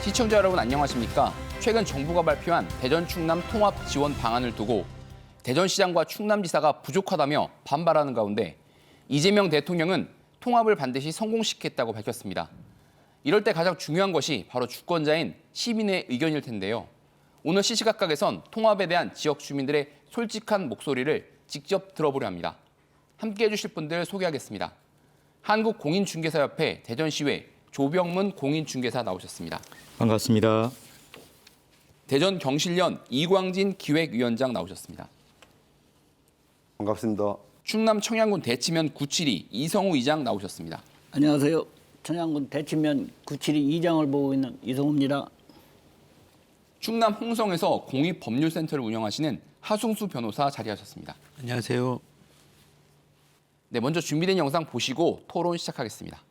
시청자 여러분 안녕하십니까? 최근 정부가 발표한 대전 충남 통합 지원 방안을 두고 대전시장과 충남지사가 부족하다며 반발하는 가운데 이재명 대통령은 통합을 반드시 성공시키겠다고 밝혔습니다. 이럴 때 가장 중요한 것이 바로 주권자인 시민의 의견일 텐데요. 오늘 시시각각에선 통합에 대한 지역 주민들의 솔직한 목소리를 직접 들어보려 합니다. 함께해 주실 분들 소개하겠습니다. 한국공인중개사협회 대전시회 조병문 공인중개사 나오셨습니다. 반갑습니다. 대전 경실련 이광진 기획위원장 나오셨습니다. 반갑습니다. 충남 청양군 대치면 972 이성우 이장 나오셨습니다. 안녕하세요. 청양군 대치면 972 이장을 보고 있는 이성우입니다. 충남 홍성에서 공익법률센터를 운영하시는 하승수 변호사 자리하셨습니다. 안녕하세요. 네, 먼저 준비된 영상 보시고 토론 시작하겠습니다.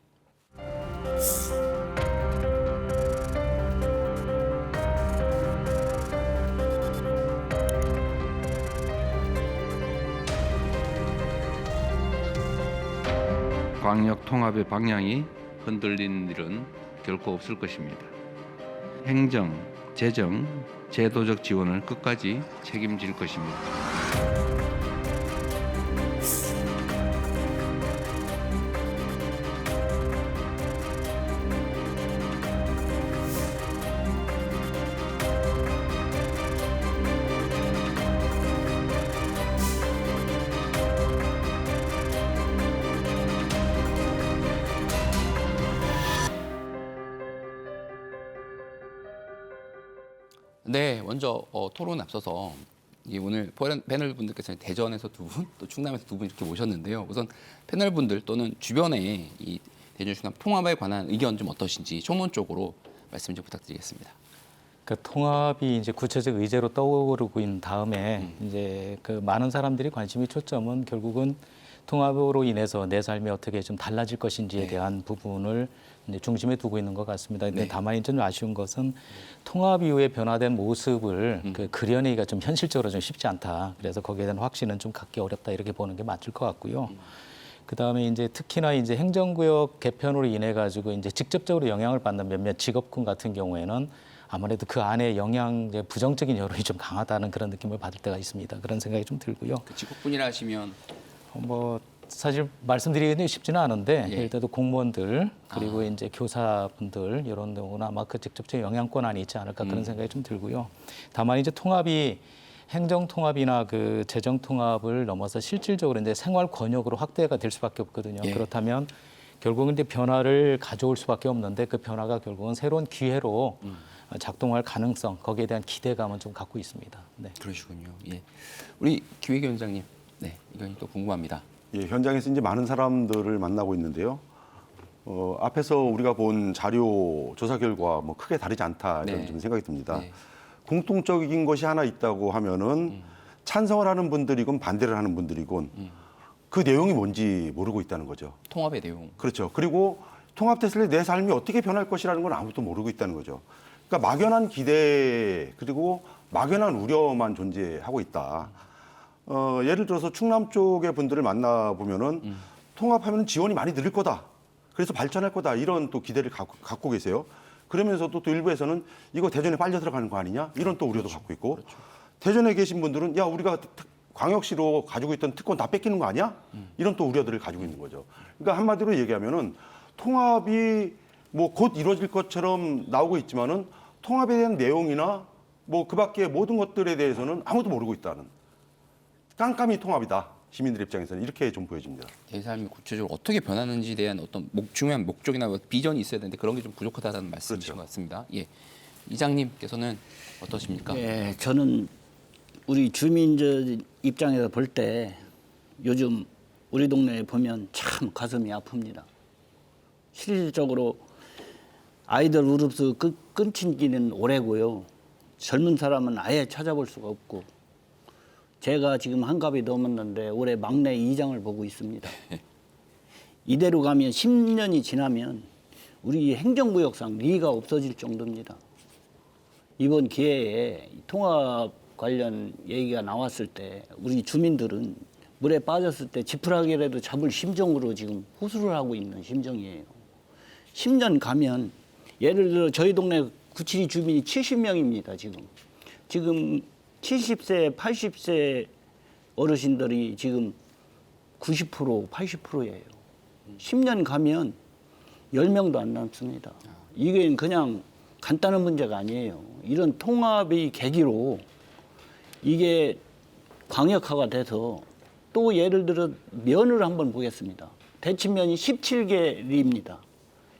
광역 통합의 방향이 흔들리는 일은 결코 없을 것입니다. 행정, 재정, 제도적 지원을 끝까지 책임질 것입니다. 네, 먼저 토론 앞서서 오늘 패널 분들께서는 대전에서 두 분, 또 충남에서 두 분 이렇게 모셨는데요. 우선 패널 분들 또는 주변에 이 대전 충남 통합에 관한 의견 좀 어떠신지 총론적으로 말씀 좀 부탁드리겠습니다. 그 통합이 이제 구체적 의제로 떠오르고 있는 다음에 이제 그 많은 사람들이 관심이 초점은 결국은 통합으로 인해서 내 삶이 어떻게 좀 달라질 것인지에 대한 부분을 이제 중심에 두고 있는 것 같습니다. 근데 다만 좀 아쉬운 것은 통합 이후에 변화된 모습을 그 그려내기가 좀 현실적으로 좀 쉽지 않다. 그래서 거기에 대한 확신은 좀 갖기 어렵다 이렇게 보는 게 맞을 것 같고요. 그다음에 이제 특히나 이제 행정구역 개편으로 인해 가지고 이제 직접적으로 영향을 받는 몇몇 직업군 같은 경우에는 아무래도 그 안에 영향 부정적인 여론이 좀 강하다는 그런 느낌을 받을 때가 있습니다. 그런 생각이 좀 들고요. 그 직업군이라 하시면 뭐 사실 말씀드리기는 쉽지는 않은데 예. 예를 들어 공무원들 그리고 이제 교사분들 이런 경우는 아마 그 직접적 영향권 안에 있지 않을까 그런 생각이 좀 들고요. 다만 이제 통합이 행정 통합이나 그 재정 통합을 넘어서 실질적으로 이제 생활 권역으로 확대가 될 수밖에 없거든요. 예. 그렇다면 결국은 이제 변화를 가져올 수밖에 없는데 그 변화가 결국은 새로운 기회로 작동할 가능성 거기에 대한 기대감은 좀 갖고 있습니다. 네. 그러시군요. 예, 우리 기획위원장님, 네, 의견이 또 궁금합니다. 예, 현장에서 이제 많은 사람들을 만나고 있는데요. 앞에서 우리가 본 자료 조사 결과 뭐 크게 다르지 않다 이런 네. 좀 생각이 듭니다. 네. 공통적인 것이 하나 있다고 하면은 찬성을 하는 분들이건 반대를 하는 분들이건 그 내용이 뭔지 모르고 있다는 거죠. 통합의 내용. 그렇죠. 그리고 통합됐을 때 내 삶이 어떻게 변할 것이라는 건 아무도 모르고 있다는 거죠. 그러니까 막연한 기대 그리고 막연한 우려만 존재하고 있다. 예를 들어서 충남 쪽의 분들을 만나보면은 통합하면 지원이 많이 늘을 거다. 그래서 발전할 거다. 이런 또 기대를 갖고 계세요. 그러면서도 또 일부에서는 이거 대전에 빨려 들어가는 거 아니냐? 이런 또 우려도 갖고 있고. 대전에 계신 분들은 야, 우리가 광역시로 가지고 있던 특권 다 뺏기는 거 아니야? 이런 또 우려들을 가지고 있는 거죠. 그러니까 한마디로 얘기하면은 통합이 뭐 곧 이루어질 것처럼 나오고 있지만은 통합에 대한 내용이나 뭐 그 밖에 모든 것들에 대해서는 아무도 모르고 있다는 깜깜이 통합이다. 시민들 입장에서는 이렇게 좀 보여집니다. 내 삶이 구체적으로 어떻게 변하는지에 대한 어떤 중요한 목적이나 비전이 있어야 되는데 그런 게 좀 부족하다는 말씀이신 그렇죠. 것 같습니다. 예, 이장님께서는 어떠십니까? 예, 저는 우리 주민들 입장에서 볼 때 요즘 우리 동네에 보면 참 가슴이 아픕니다. 실질적으로 아이들 우르스 끊긴지는 오래고요. 젊은 사람은 아예 찾아볼 수가 없고 제가 지금 한갑이 넘었는데 올해 막내 이장을 보고 있습니다. 이대로 가면 10년이 지나면 우리 행정구역상 리가 없어질 정도입니다. 이번 기회에 통합 관련 얘기가 나왔을 때 우리 주민들은 물에 빠졌을 때 지푸라기라도 잡을 심정으로 지금 호소를 하고 있는 심정이에요. 10년 가면 예를 들어 저희 동네 구칠이 주민이 70명입니다. 지금 70세, 80세 어르신들이 지금 90%, 80%예요. 10년 가면 10명도 안 남습니다. 이게 그냥 간단한 문제가 아니에요. 이런 통합의 계기로 이게 광역화가 돼서 또 예를 들어 면을 한번 보겠습니다. 대치면이 17개 리입니다.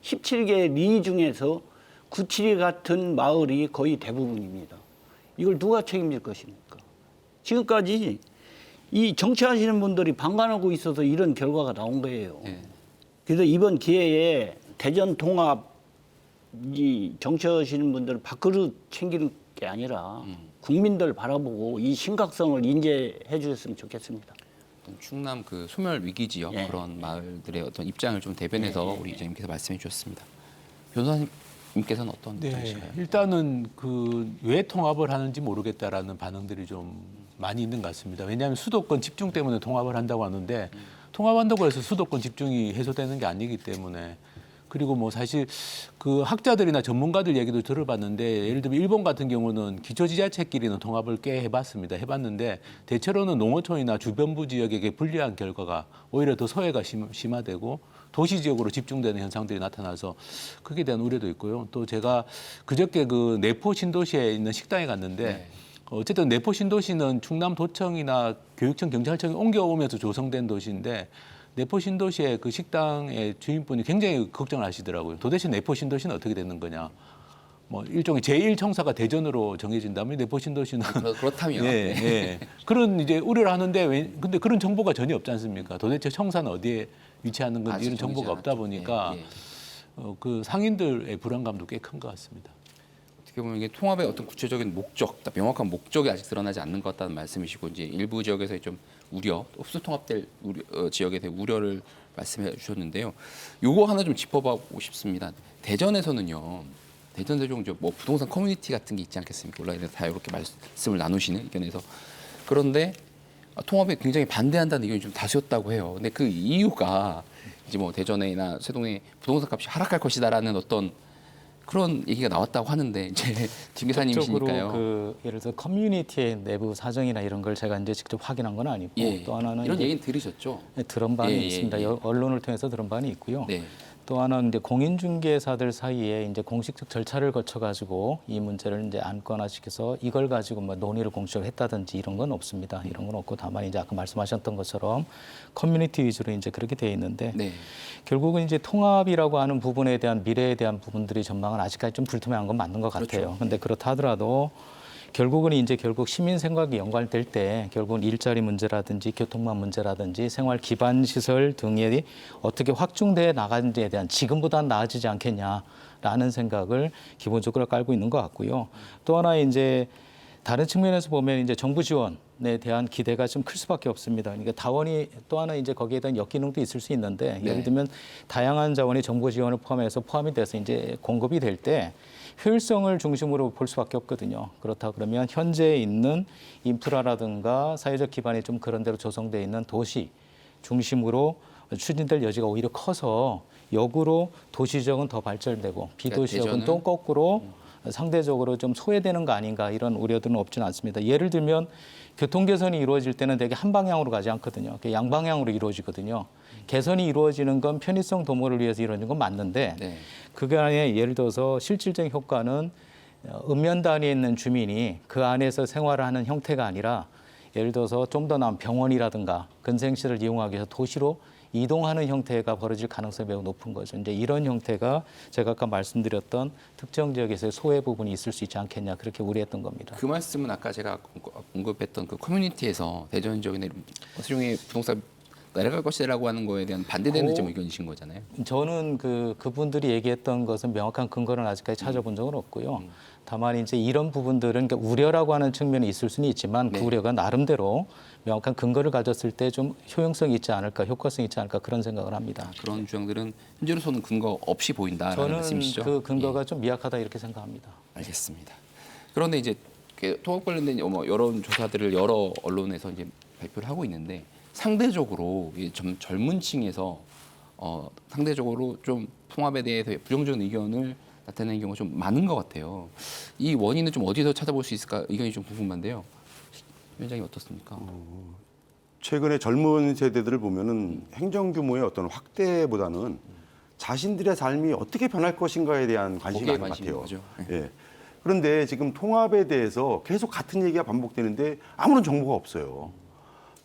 17개 리 중에서 구칠이 같은 마을이 거의 대부분입니다. 이걸 누가 책임질 것입니까? 지금까지 이 정치하시는 분들이 방관하고 있어서 이런 결과가 나온 거예요. 그래서 이번 기회에 대전 통합 이 정치하시는 분들은 밥그릇 챙기는 게 아니라 국민들 바라보고 이 심각성을 인지해 주셨으면 좋겠습니다. 충남 그 소멸 위기 지역 예. 그런 마을들의 어떤 입장을 좀 대변해서 우리 이장님께서 말씀해 주셨습니다. 변호사님께서는 어떤 네, 입장이신가요? 일단은 그 왜 통합을 하는지 모르겠다라는 반응들이 좀 많이 있는 것 같습니다. 왜냐하면 수도권 집중 때문에 통합을 한다고 하는데 통합한다고 해서 수도권 집중이 해소되는 게 아니기 때문에 그리고 뭐 사실 그 학자들이나 전문가들 얘기도 들어봤는데 예를 들면 일본 같은 경우는 기초지자체끼리는 통합을 꽤 해봤는데 대체로는 농어촌이나 주변부 지역에게 불리한 결과가 오히려 더 소외가 심화되고 도시 지역으로 집중되는 현상들이 나타나서 그에 대한 우려도 있고요. 또 제가 그저께 그 내포 신도시에 있는 식당에 갔는데 어쨌든 내포 신도시는 충남도청이나 교육청, 경찰청이 옮겨오면서 조성된 도시인데 내포 신도시의 그 식당의 주인분이 굉장히 걱정을 하시더라고요. 도대체 내포 신도시는 어떻게 되는 거냐. 뭐 일종의 제1청사가 대전으로 정해진다면 내포 신도시는 그렇다면 예, 예. 그런 이제 우려를 하는데 근데 그런 정보가 전혀 없지 않습니까? 도대체 청사는 어디에 위치하는 건지 아직 이런 정보가 정해지지 없다 보니까 않았죠. 예, 예. 그 상인들의 불안감도 꽤 큰 것 같습니다. 어떻게 보면 이게 통합의 어떤 구체적인 목적, 명확한 목적이 아직 드러나지 않는 것 같다는 말씀이시고 이제 일부 지역에서의 좀 우려, 흡수 통합될 지역에 대해 우려를 말씀해 주셨는데요. 요거 하나 좀 짚어보고 싶습니다. 대전에서는요. 대전 세종 뭐 부동산 커뮤니티 같은 게 있지 않겠습니까? 온라인에서 다 이렇게 말씀을 나누시는 의견에서 그런데 통합에 굉장히 반대한다는 의견이 좀 다수였다고 해요. 근데 그 이유가 이제 뭐 대전이나 세동에 부동산 값이 하락할 것이다라는 어떤 그런 얘기가 나왔다고 하는데 이제 김 기사님이시니까요. 그 예를 들어 커뮤니티의 내부 사정이나 이런 걸 제가 이제 직접 확인한 건 아니고 예, 또 하나는 이런 이제 얘기는 들으셨죠? 들은 바는 예, 예, 있습니다. 예. 언론을 통해서 들은 바는 있고요. 네. 또 하나는 이제 공인중개사들 사이에 이제 공식적 절차를 거쳐 가지고 이 문제를 이제 안거나 시켜서 이걸 가지고 뭐 논의를 공식적으로 했다든지 이런 건 없습니다. 이런 건 없고 다만 이제 아까 말씀하셨던 것처럼 커뮤니티 위주로 이제 그렇게 돼 있는데 네. 결국은 이제 통합이라고 하는 부분에 대한 미래에 대한 부분들이 전망은 아직까지 좀 불투명한 건 맞는 것 같아요. 그렇죠. 근데 그렇다 하더라도 결국은 이제 결국 시민 생각이 연관될 때 결국은 일자리 문제라든지 교통망 문제라든지 생활 기반 시설 등이 어떻게 확충돼 나가는지에 대한 지금보다는 나아지지 않겠냐라는 생각을 기본적으로 깔고 있는 것 같고요. 또 하나 이제 다른 측면에서 보면 이제 정부 지원에 대한 기대가 좀 클 수밖에 없습니다. 그러니까 다원이 또 하나 이제 거기에 대한 역기능도 있을 수 있는데 네. 예를 들면 다양한 자원이 정부 지원을 포함해서 포함이 돼서 이제 공급이 될 때 효율성을 중심으로 볼 수밖에 없거든요. 그렇다 그러면 현재 있는 인프라라든가 사회적 기반이 좀 그런 대로 조성돼 있는 도시 중심으로 추진될 여지가 오히려 커서 역으로 도시 지역은 더 발전되고 비도시 지역은 대전은- 또 거꾸로 상대적으로 좀 소외되는 거 아닌가 이런 우려들은 없지는 않습니다. 예를 들면 교통 개선이 이루어질 때는 되게 한 방향으로 가지 않거든요. 양방향으로 이루어지거든요. 개선이 이루어지는 건 편의성 도모를 위해서 이루어지는 건 맞는데 네. 그게 안에 예를 들어서 실질적인 효과는 읍면 단위에 있는 주민이 그 안에서 생활을 하는 형태가 아니라 예를 들어서 좀 더 나은 병원이라든가 근생시를 이용하기 위해서 도시로 이동하는 형태가 벌어질 가능성이 매우 높은 거죠. 이제 이런 형태가 제가 아까 말씀드렸던 특정 지역에서의 소외 부분이 있을 수 있지 않겠냐 그렇게 우려했던 겁니다. 그 말씀은 아까 제가 언급했던 그 커뮤니티에서 대전 지역의 세종의 부동산 내려갈 것이라고 하는 거에 대한 반대되는 좀 의견이신 거잖아요. 저는 그분들이 얘기했던 것은 명확한 근거는 아직까지 찾아본 적은 없고요. 다만 이제 이런 부분들은 그러니까 우려라고 하는 측면이 있을 수는 있지만 네. 그 우려가 나름대로 명확한 근거를 가졌을 때 좀 효용성이 있지 않을까, 효과성이 있지 않을까 그런 생각을 합니다. 그런 주장들은 현재로서는 근거 없이 보인다라는 저는 말씀이시죠? 그 근거가 좀 미약하다 이렇게 생각합니다. 알겠습니다. 그런데 이제 통합 관련된 여론 조사들을 여러 언론에서 이제 발표를 하고 있는데 상대적으로 좀 젊은 층에서 상대적으로 좀 통합에 대해서 부정적인 의견을 나타내는 경우가 좀 많은 것 같아요. 이 원인은 좀 어디서 찾아볼 수 있을까 의견이 좀 궁금한데요. 위원장님 어떻습니까? 최근에 젊은 세대들을 보면은 행정 규모의 어떤 확대보다는 자신들의 삶이 어떻게 변할 것인가에 대한 관심이 거기에 많은 것 관심인 같아요. 거죠. 예. 그런데 지금 통합에 대해서 계속 같은 얘기가 반복되는데 아무런 정보가 없어요.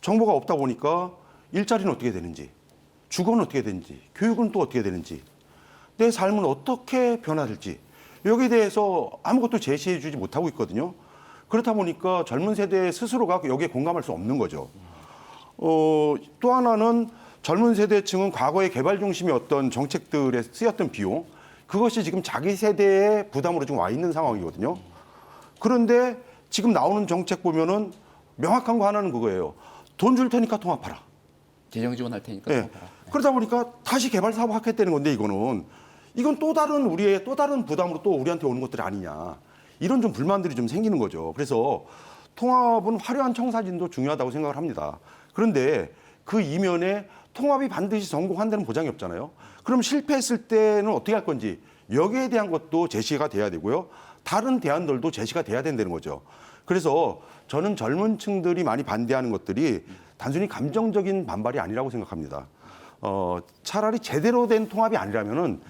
정보가 없다 보니까 일자리는 어떻게 되는지, 주거는 어떻게 되는지, 교육은 또 어떻게 되는지, 내 삶은 어떻게 변화될지 여기에 대해서 아무것도 제시해 주지 못하고 있거든요. 그렇다 보니까 젊은 세대 스스로가 여기에 공감할 수 없는 거죠. 또 하나는 젊은 세대층은 과거의 개발 중심의 어떤 정책들에 쓰였던 비용, 그것이 지금 자기 세대의 부담으로 지금 와 있는 상황이거든요. 그런데 지금 나오는 정책 보면은 명확한 거 하나는 그거예요. 돈 줄 테니까 통합하라. 재정 지원할 테니까. 예. 그러다 보니까 다시 개발 사업 하겠다는 건데 이건 또 다른 우리의 또 다른 부담으로 또 우리한테 오는 것들이 아니냐. 이런 좀 불만들이 좀 생기는 거죠. 그래서 통합은 화려한 청사진도 중요하다고 생각을 합니다. 그런데 그 이면에 통합이 반드시 성공한다는 보장이 없잖아요. 그럼 실패했을 때는 어떻게 할 건지 여기에 대한 것도 제시가 돼야 되고요. 다른 대안들도 제시가 돼야 된다는 거죠. 그래서 저는 젊은 층들이 많이 반대하는 것들이 단순히 감정적인 반발이 아니라고 생각합니다. 차라리 제대로 된 통합이 아니라면은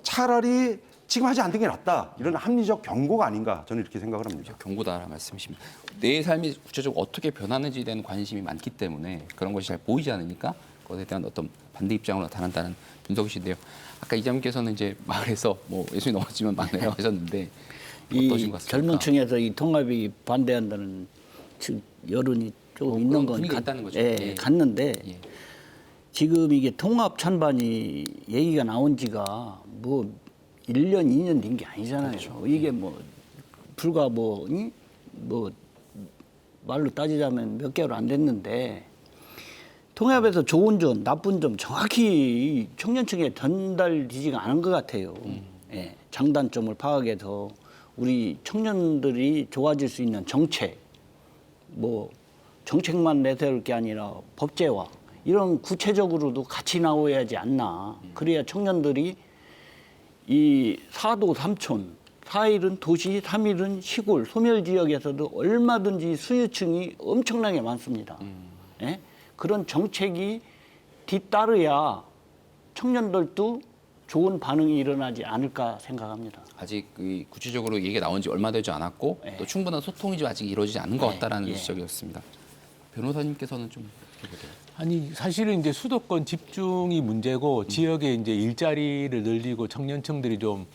차라리 지금 하지 않는 게 낫다. 이런 합리적 경고가 아닌가 저는 이렇게 생각을 합니다. 경고다라는 말씀이십니다. 내 삶이 구체적으로 어떻게 변하는지에 대한 관심이 많기 때문에 그런 것이 잘 보이지 않으니까 그것에 대한 어떤 반대 입장으로 나타난다는 분석이신데요. 아까 이장님께서는 이제 마을에서 뭐 예수님 넘어지면 막내라고 하셨는데 어떠신 것 같습니까? 젊은 층에서 이 통합이 반대한다는 여론이 조금 있는 건 분위기가 있다는 거죠. 예, 예. 갔는데 예. 지금 이게 통합 찬반이 얘기가 나온 지가 뭐 1년, 2년 된 게 아니잖아요. 그렇죠. 이게 뭐 불과 뭐 말로 따지자면 몇 개월 안 됐는데 통합에서 좋은 점, 나쁜 점 정확히 청년층에 전달되지가 않은 것 같아요. 예, 장단점을 파악해서 우리 청년들이 좋아질 수 있는 정책, 뭐 정책만 내세울 게 아니라 법제화 이런 구체적으로도 같이 나와야지 않나. 그래야 청년들이 이 4도 3촌, 4일은 도시, 3일은 시골, 소멸 지역에서도 얼마든지 수요층이 엄청나게 많습니다. 예? 그런 정책이 뒤따르야 청년들도 좋은 반응이 일어나지 않을까 생각합니다. 아직 구체적으로 얘기가 나온 지 얼마 되지 않았고 또 충분한 소통이 좀 아직 이루어지지 않은 것 같다라는 지적이었습니다. 변호사님께서는 좀 어떻게 보세요? 아니 사실은 이제 수도권 집중이 문제고 지역에 이제 일자리를 늘리고 청년층들이 좀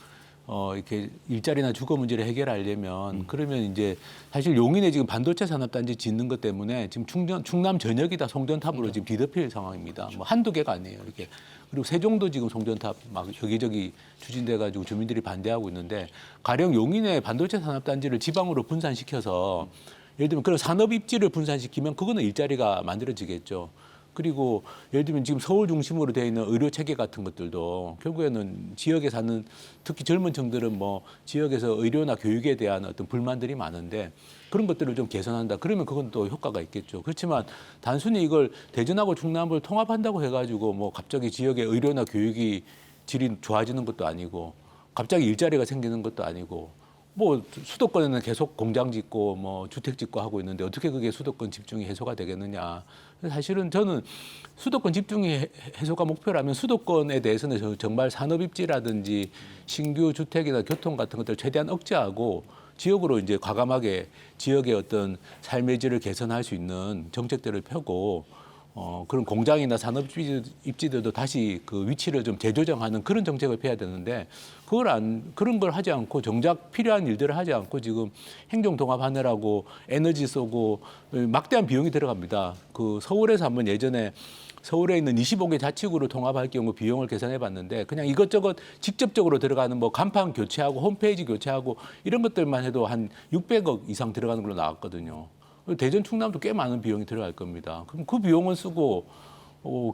이렇게 일자리나 주거 문제를 해결하려면 그러면 이제 사실 용인에 지금 반도체 산업단지 짓는 것 때문에 지금 충남 전역이 다 송전탑으로 지금 뒤덮일 상황입니다. 뭐 한두 개가 아니에요. 이렇게 그리고 세종도 지금 송전탑 막 여기저기 추진돼 가지고 주민들이 반대하고 있는데 가령 용인의 반도체 산업단지를 지방으로 분산시켜서 예를 들면 그런 산업 입지를 분산시키면 그거는 일자리가 만들어지겠죠. 그리고 예를 들면 지금 서울 중심으로 되어 있는 의료 체계 같은 것들도 결국에는 지역에 사는 특히 젊은 층들은 뭐 지역에서 의료나 교육에 대한 어떤 불만들이 많은데 그런 것들을 좀 개선한다. 그러면 그건 또 효과가 있겠죠. 그렇지만 단순히 이걸 대전하고 충남을 통합한다고 해가지고 뭐 갑자기 지역의 의료나 교육이 질이 좋아지는 것도 아니고 갑자기 일자리가 생기는 것도 아니고 뭐 수도권에는 계속 공장 짓고 뭐 주택 짓고 하고 있는데 어떻게 그게 수도권 집중이 해소가 되겠느냐. 사실은 저는 수도권 집중이 해소가 목표라면 수도권에 대해서는 정말 산업 입지라든지 신규 주택이나 교통 같은 것들을 최대한 억제하고 지역으로 이제 과감하게 지역의 어떤 삶의 질을 개선할 수 있는 정책들을 펴고 그런 공장이나 산업 입지들도 다시 그 위치를 좀 재조정하는 그런 정책을 펴야 되는데 그런 걸 하지 않고 정작 필요한 일들을 하지 않고 지금 행정 통합하느라고 에너지 쏘고 막대한 비용이 들어갑니다. 그 서울에서 한번 예전에 서울에 있는 25개 자치구를 통합할 경우 비용을 계산해 봤는데 그냥 이것저것 직접적으로 들어가는 뭐 간판 교체하고 홈페이지 교체하고 이런 것들만 해도 한 600억 이상 들어가는 걸로 나왔거든요. 대전 충남도 꽤 많은 비용이 들어갈 겁니다. 그럼 그 비용은 쓰고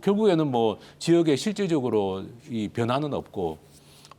결국에는 뭐 지역에 실질적으로 이 변화는 없고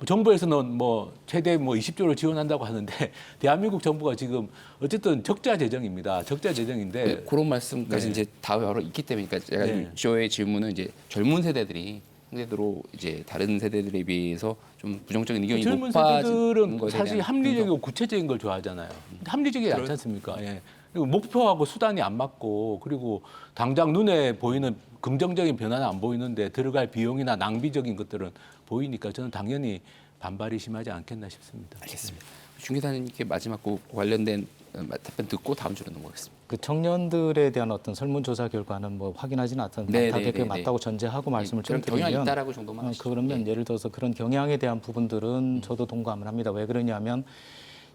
정부에서는 뭐 최대 뭐 20조를 지원한다고 하는데 대한민국 정부가 지금 어쨌든 적자 재정입니다. 적자 재정인데 그런 말씀까지 이제 다 바로 있기 때문에 그러니까 제가 저의 질문은 이제 젊은 세대들이 상대로 이제 다른 세대들에 비해서 좀 부정적인 의견이 젊은 높아진 세대들은 것에 사실 대한 합리적이고 구체적인 걸 좋아하잖아요. 근데 합리적이지 않지 않습니까? 예. 그리고 목표하고 수단이 안 맞고 그리고 당장 눈에 보이는 긍정적인 변화는 안 보이는데 들어갈 비용이나 낭비적인 것들은 보이니까 저는 당연히 반발이 심하지 않겠나 싶습니다. 알겠습니다. 중 기자님께 마지막 그 관련된 답변 듣고 다음 주로 넘어가겠습니다. 그 청년들에 대한 어떤 설문조사 결과는 뭐 확인하지는 않았는데 네, 다 네, 대표 네, 맞다고 전제하고 말씀을 좀 그런 경향이 드리면 있다라고 정도만 하시죠. 그러면 네. 예를 들어서 그런 경향에 대한 부분들은 저도 동감을 합니다. 왜 그러냐면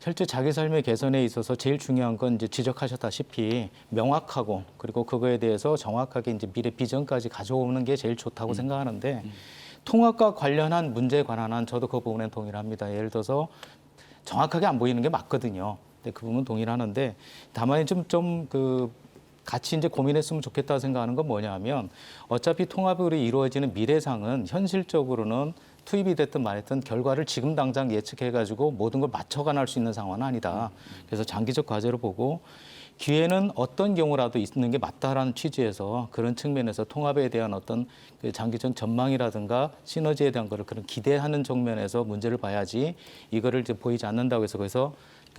실제 자기 삶의 개선에 있어서 제일 중요한 건 이제 지적하셨다시피 명확하고 그리고 그거에 대해서 정확하게 이제 미래 비전까지 가져오는 게 제일 좋다고 생각하는데 통합과 관련한 문제에 관한 한 저도 그 부분에 동의를 합니다. 예를 들어서 정확하게 안 보이는 게 맞거든요. 근데 그 부분 동의를 하는데 다만 좀 그 같이 이제 고민했으면 좋겠다 생각하는 건 뭐냐면 어차피 통합으로 이루어지는 미래상은 현실적으로는 투입이 됐든 말했든 결과를 지금 당장 예측해가지고 모든 걸 맞춰가날 수 있는 상황은 아니다. 그래서 장기적 과제로 보고 기회는 어떤 경우라도 있는 게 맞다라는 취지에서 그런 측면에서 통합에 대한 어떤 그 장기적 전망이라든가 시너지에 대한 거를 그런 기대하는 측면에서 문제를 봐야지 이거를 이제 보이지 않는다고 해서 거기서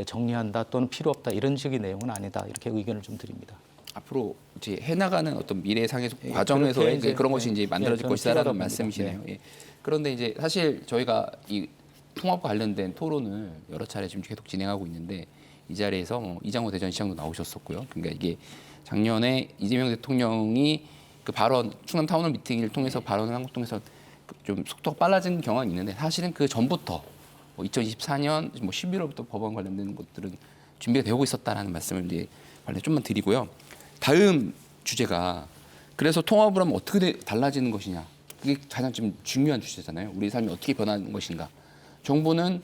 정리한다 또는 필요 없다 이런 식의 내용은 아니다 이렇게 의견을 좀 드립니다. 앞으로 이제 해나가는 어떤 미래상의 예, 과정에서의 그렇게 이제 그런 것이 예, 이제 만들어질 저는 것이다라는 필요하다고 말씀이시네요. 봅니다. 예. 그런데 이제 사실 저희가 이 통합과 관련된 토론을 여러 차례 지금 계속 진행하고 있는데 이 자리에서 이장호 대전시장도 나오셨었고요. 그러니까 이게 작년에 이재명 대통령이 그 발언 충남 타운홀 미팅을 통해서 발언을 한 것 통해서 좀 속도가 빨라진 경향이 있는데 사실은 그 전부터 2024년 11월부터 법안 관련된 것들은 준비가 되고 있었다라는 말씀을 이제 관련 좀만 드리고요. 다음 주제가 그래서 통합을 하면 어떻게 달라지는 것이냐. 그게 가장 좀 중요한 주제잖아요. 우리 삶이 어떻게 변하는 것인가. 정부는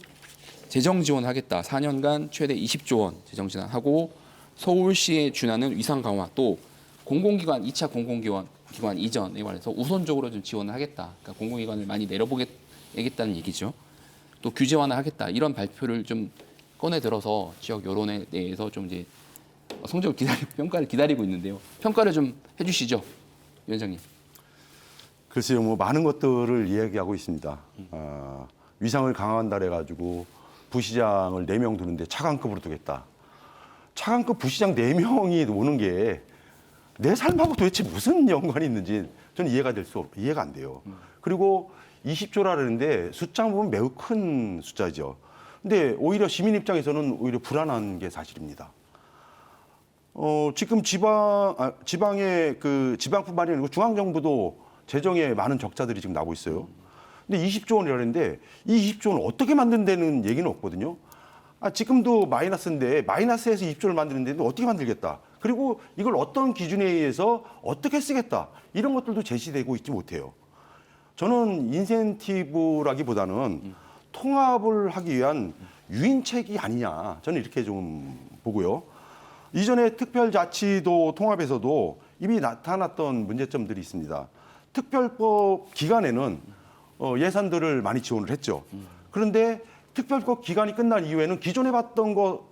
재정 지원하겠다. 4년간 최대 20조 원 재정 지원하고 서울시에 준하는 위상 강화 또 공공기관 2차 공공기관 이전에 관해서 우선적으로 좀 지원을 하겠다. 그러니까 공공기관을 많이 내려보겠다는 얘기죠. 또 규제 완화하겠다. 이런 발표를 좀 꺼내 들어서 지역 여론에 대해서 좀 이제 성적을 평가를 기다리고 있는데요. 평가를 좀 해주시죠, 위원장님. 글쎄요, 뭐 많은 것들을 이야기하고 있습니다. 위상을 강화한다 해가지고 부시장을 4명 두는데 차관급으로 두겠다. 차관급 부시장 4명이 오는 게 내 삶하고 도대체 무슨 연관이 있는지 저는 이해가 안 돼요. 그리고 20조라 그러는데 숫자 보면 매우 큰 숫자죠. 근데 오히려 시민 입장에서는 오히려 불안한 게 사실입니다. 지금 지방의 그 지방뿐만이 아니고 중앙정부도 재정에 많은 적자들이 지금 나고 있어요. 근데 20조 원이라는데 이 20조 원을 어떻게 만든다는 얘기는 없거든요. 지금도 마이너스인데 마이너스에서 20조를 만드는데 어떻게 만들겠다. 그리고 이걸 어떤 기준에 의해서 어떻게 쓰겠다. 이런 것들도 제시되고 있지 못해요. 저는 인센티브라기보다는 통합을 하기 위한 유인책이 아니냐. 저는 이렇게 좀 보고요. 이전에 특별자치도 통합에서도 이미 나타났던 문제점들이 있습니다. 특별법 기간에는 예산들을 많이 지원을 했죠. 그런데 특별법 기간이 끝난 이후에는 기존에 봤던 거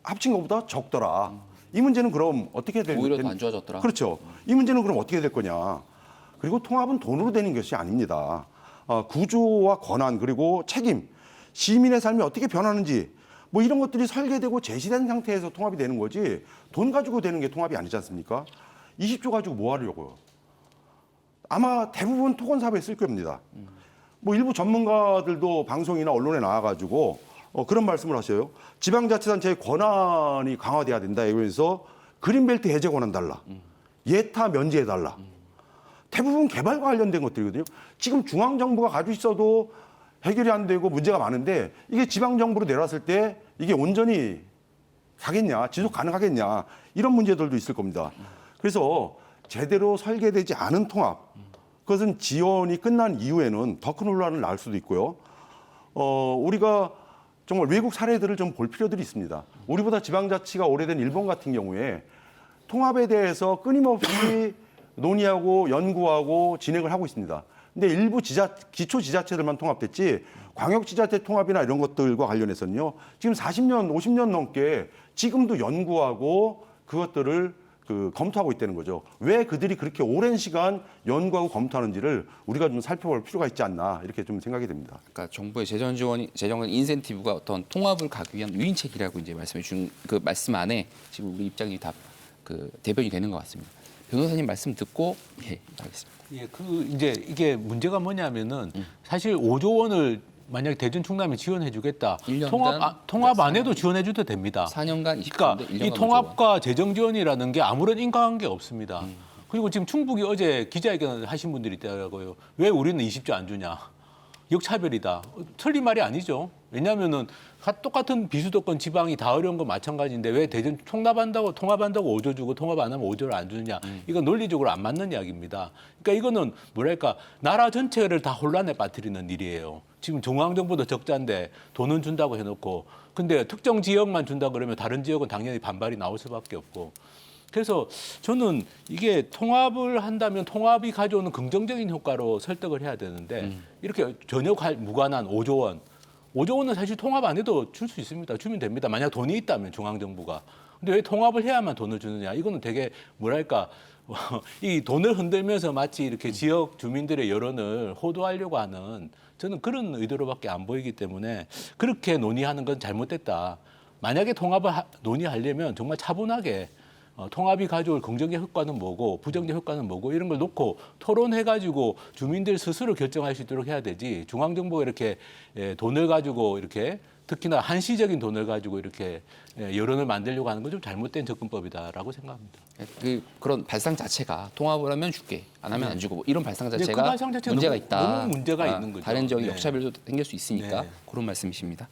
합친 것보다 적더라. 이 문제는 그럼 어떻게 될 오히려 더 안 좋아졌더라. 그렇죠. 이 문제는 그럼 어떻게 될 거냐. 그리고 통합은 돈으로 되는 것이 아닙니다. 구조와 권한 그리고 책임, 시민의 삶이 어떻게 변하는지 뭐 이런 것들이 설계되고 제시된 상태에서 통합이 되는 거지 돈 가지고 되는 게 통합이 아니지 않습니까? 20조 가지고 뭐 하려고요? 아마 대부분 토건사업에 쓸 겁니다. 뭐 일부 전문가들도 방송이나 언론에 나와가지고 그런 말씀을 하셔요. 지방자치단체의 권한이 강화돼야 된다. 이러면서 그린벨트 해제 권한 달라. 예타 면제해달라. 대부분 개발과 관련된 것들이거든요. 지금 중앙정부가 가지고 있어도 해결이 안 되고 문제가 많은데 이게 지방정부로 내려왔을 때 이게 온전히 가겠냐, 지속 가능하겠냐 이런 문제들도 있을 겁니다. 그래서 제대로 설계되지 않은 통합, 그것은 지원이 끝난 이후에는 더 큰 혼란을 낳을 수도 있고요. 우리가 정말 외국 사례들을 좀 볼 필요들이 있습니다. 우리보다 지방자치가 오래된 일본 같은 경우에 통합에 대해서 끊임없이 논의하고 연구하고 진행을 하고 있습니다. 근데 일부 기초지자체들만 통합됐지 광역지자체 통합이나 이런 것들과 관련해서는요. 지금 40년, 50년 넘게 지금도 연구하고 그것들을 검토하고 있다는 거죠. 왜 그들이 그렇게 오랜 시간 연구하고 검토하는지를 우리가 좀 살펴볼 필요가 있지 않나 이렇게 좀 생각이 됩니다. 그러니까 정부의 재정 지원이 재정 인센티브가 어떤 통합을 가기 위한 유인책이라고 이제 말씀해 준 그 말씀 안에 지금 우리 입장이 다 그 대변이 되는 것 같습니다. 변호사님 말씀 듣고 알겠습니다. 예, 이제 이게 문제가 뭐냐면은 사실 5조 원을 만약에 대전 충남이 지원해주겠다. 1년간 통합 안 해도 지원해줘도 됩니다. 4년간 20조인데 그러니까 1년간 이 통합과 재정 지원이라는 게 아무런 인과관계 없습니다. 그리고 지금 충북이 어제 기자회견 하신 분들이 있더라고요. 왜 우리는 20조 안 주냐? 역차별이다. 틀린 말이 아니죠. 왜냐하면은 똑같은 비수도권 지방이 다 어려운 건 마찬가지인데 왜 대전 통합한다고 5조 주고 통합 안 하면 5조를 안 주느냐? 이건 논리적으로 안 맞는 이야기입니다. 그러니까 이거는 뭐랄까 나라 전체를 다 혼란에 빠뜨리는 일이에요. 지금 중앙정부도 적자인데 돈은 준다고 해놓고 근데 특정 지역만 준다 그러면 다른 지역은 당연히 반발이 나올 수밖에 없고 그래서 저는 이게 통합을 한다면 통합이 가져오는 긍정적인 효과로 설득을 해야 되는데 이렇게 전혀 무관한 5조 원. 5조 원은 사실 통합 안 해도 줄 수 있습니다. 주면 됩니다. 만약 돈이 있다면 중앙정부가. 근데 왜 통합을 해야만 돈을 주느냐. 이거는 되게 뭐랄까 이 돈을 흔들면서 마치 이렇게 지역 주민들의 여론을 호도하려고 하는 저는 그런 의도로밖에 안 보이기 때문에 그렇게 논의하는 건 잘못됐다. 만약에 통합을 논의하려면 정말 차분하게 통합이 가져올 긍정적 효과는 뭐고 부정적 효과는 뭐고 이런 걸 놓고 토론해가지고 주민들 스스로 결정할 수 있도록 해야 되지 중앙정부가 이렇게 돈을 가지고 이렇게 특히나 한시적인 돈을 가지고 이렇게 여론을 만들려고 하는 건 좀 잘못된 접근법이다라고 생각합니다. 그런 발상 자체가 통합을 하면 줄게 안 하면 안 주고 뭐 이런 발상 그 자체가 발상 자체가 문제가 있다. 너무 문제가 있는 거죠. 다른 지역의 네. 역차별도 생길 수 있으니까 네. 그런 말씀이십니다.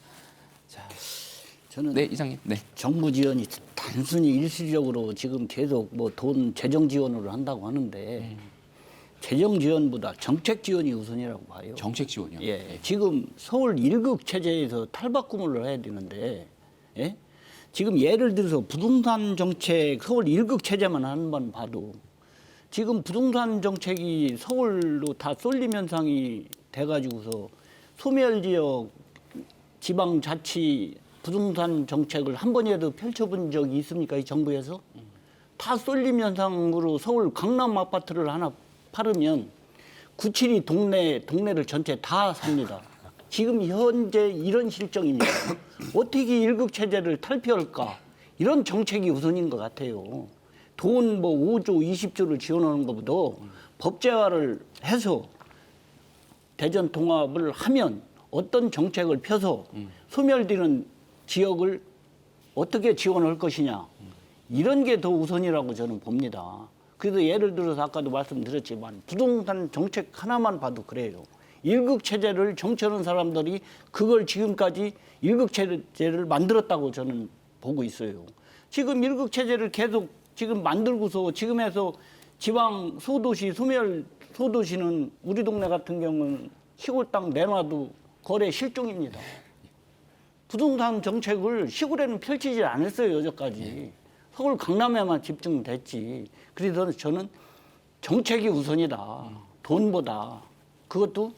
저는 네 이장님. 네. 정부 지원이 단순히 일시적으로 지금 계속 뭐 돈 재정 지원을 한다고 하는데 재정 지원보다 정책 지원이 우선이라고 봐요. 정책 지원이요. 예, 지금 서울 1극 체제에서 탈바꿈을 해야 되는데, 예? 지금 예를 들어서 부동산 정책 서울 1극 체제만 한번 봐도 지금 부동산 정책이 서울로 다 쏠림 현상이 돼가지고서 소멸 지역 지방자치 부동산 정책을 한 번이라도 펼쳐본 적이 있습니까? 이 정부에서? 다 쏠림 현상으로 서울 강남 아파트를 하나 팔으면 972 동네를 전체 다 삽니다. 지금 현재 이런 실정입니다. 어떻게 1극 체제를 탈피할까? 이런 정책이 우선인 것 같아요. 돈 뭐 5조, 20조를 지원하는 것보다 법제화를 해서 대전 통합을 하면 어떤 정책을 펴서 소멸되는 지역을 어떻게 지원할 것이냐. 이런 게 더 우선이라고 저는 봅니다. 그래서 예를 들어서 아까도 말씀드렸지만 부동산 정책 하나만 봐도 그래요. 1극 체제를 정치하는 사람들이 그걸 지금까지 1극 체제를 만들었다고 저는 보고 있어요. 지금 1극 체제를 계속 지금 만들고서 지금에서 지방 소도시 소멸 소도시는 우리 동네 같은 경우는 시골 땅 내놔도 거래 실종입니다. 부동산 정책을 시골에는 펼치지 않았어요, 여태까지. 서울 강남에만 집중됐지. 그래서 저는 정책이 우선이다. 돈보다. 그것도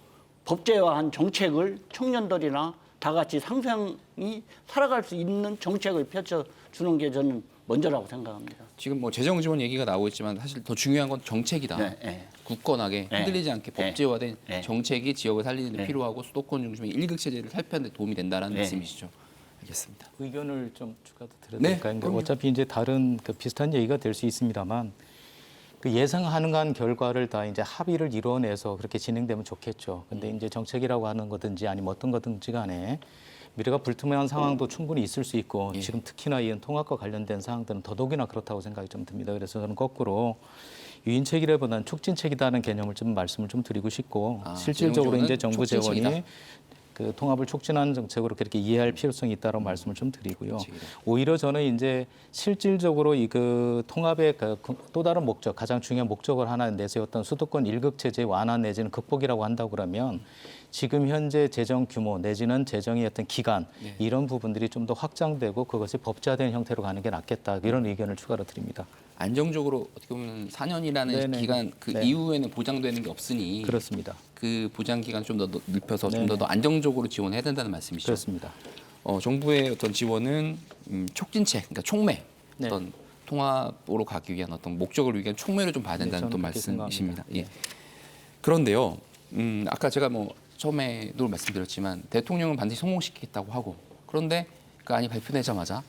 법제화한 정책을 청년들이나 다 같이 상생이 살아갈 수 있는 정책을 펼쳐주는 게 저는 먼저라고 생각합니다. 지금 뭐 재정 지원 얘기가 나오고 있지만 사실 더 중요한 건 정책이다. 네, 네. 굳건하게 네. 흔들리지 않게 네. 법제화된 네. 정책이 지역을 살리는 데 네. 필요하고 수도권 중심의 1극 체제를 살펴는 데 도움이 된다는 네. 말씀이시죠. 알겠습니다. 의견을 좀 추가도 드려도 네, 될까요? 그러니까 그럼요. 어차피 이제 다른 비슷한 얘기가 될 수 있습니다만 그 예상 가능한 결과를 다 이제 합의를 이뤄내서 그렇게 진행되면 좋겠죠. 근데 이제 정책이라고 하는 거든지 아니면 어떤 거든지 간에 미래가 불투명한 상황도 충분히 있을 수 있고 예. 지금 특히나 이 통합과 관련된 사항들은 더더욱이나 그렇다고 생각이 좀 듭니다. 그래서 저는 거꾸로 유인책이라보다는 촉진책이라는 개념을 좀 말씀을 좀 드리고 싶고 실질적으로 재정 이제 정부 재원이 촉진책이다. 그 통합을 촉진하는 정책으로 그렇게 이해할 필요성이 있다고 말씀을 좀 드리고요. 촉진책이다. 오히려 저는 이제 실질적으로 이 그 통합의 또 다른 목적, 가장 중요한 목적을 하나 내세웠던 수도권 1극 체제 완화 내지는 극복이라고 한다고 그러면 지금 현재 재정 규모 내지는 재정의 어떤 기간 이런 부분들이 좀 더 확장되고 그것이 법제화된 형태로 가는 게 낫겠다 이런 의견을 추가로 드립니다. 안정적으로 어떻게 보면 4년이라는 네네. 기간 그 네. 이후에는 보장되는 게 없으니 그렇습니다. 그 보장 기간 좀 더 넓혀서 좀 네네. 더 안정적으로 지원해야 된다는 말씀이시죠. 그렇습니다. 정부의 어떤 지원은 촉진책, 그러니까 촉매 네. 어떤 통합으로 가기 위한 어떤 목적을 위한 촉매를 좀 봐야 된다는 네, 또 저는 그렇게 말씀이십니다. 생각합니다. 예. 그런데요, 아까 제가 뭐 처음에도 말씀드렸지만 대통령은 반드시 성공시키겠다고 하고 그런데 그 안이 발표되자마자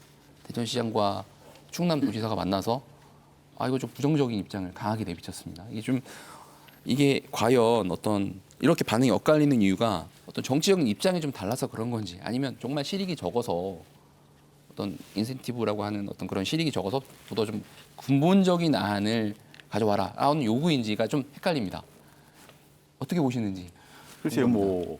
대전시장과 충남도지사가 만나서 이거 좀 부정적인 입장을 강하게 내비쳤습니다. 이게 과연 어떤 이렇게 반응이 엇갈리는 이유가 어떤 정치적인 입장이 좀 달라서 그런 건지 아니면 정말 실익이 적어서 어떤 인센티브라고 하는 어떤 그런 실익이 적어서 보다 좀 근본적인 안을 가져와라 라는 요구인지가 좀 헷갈립니다. 어떻게 보시는지. 글쎄요, 뭐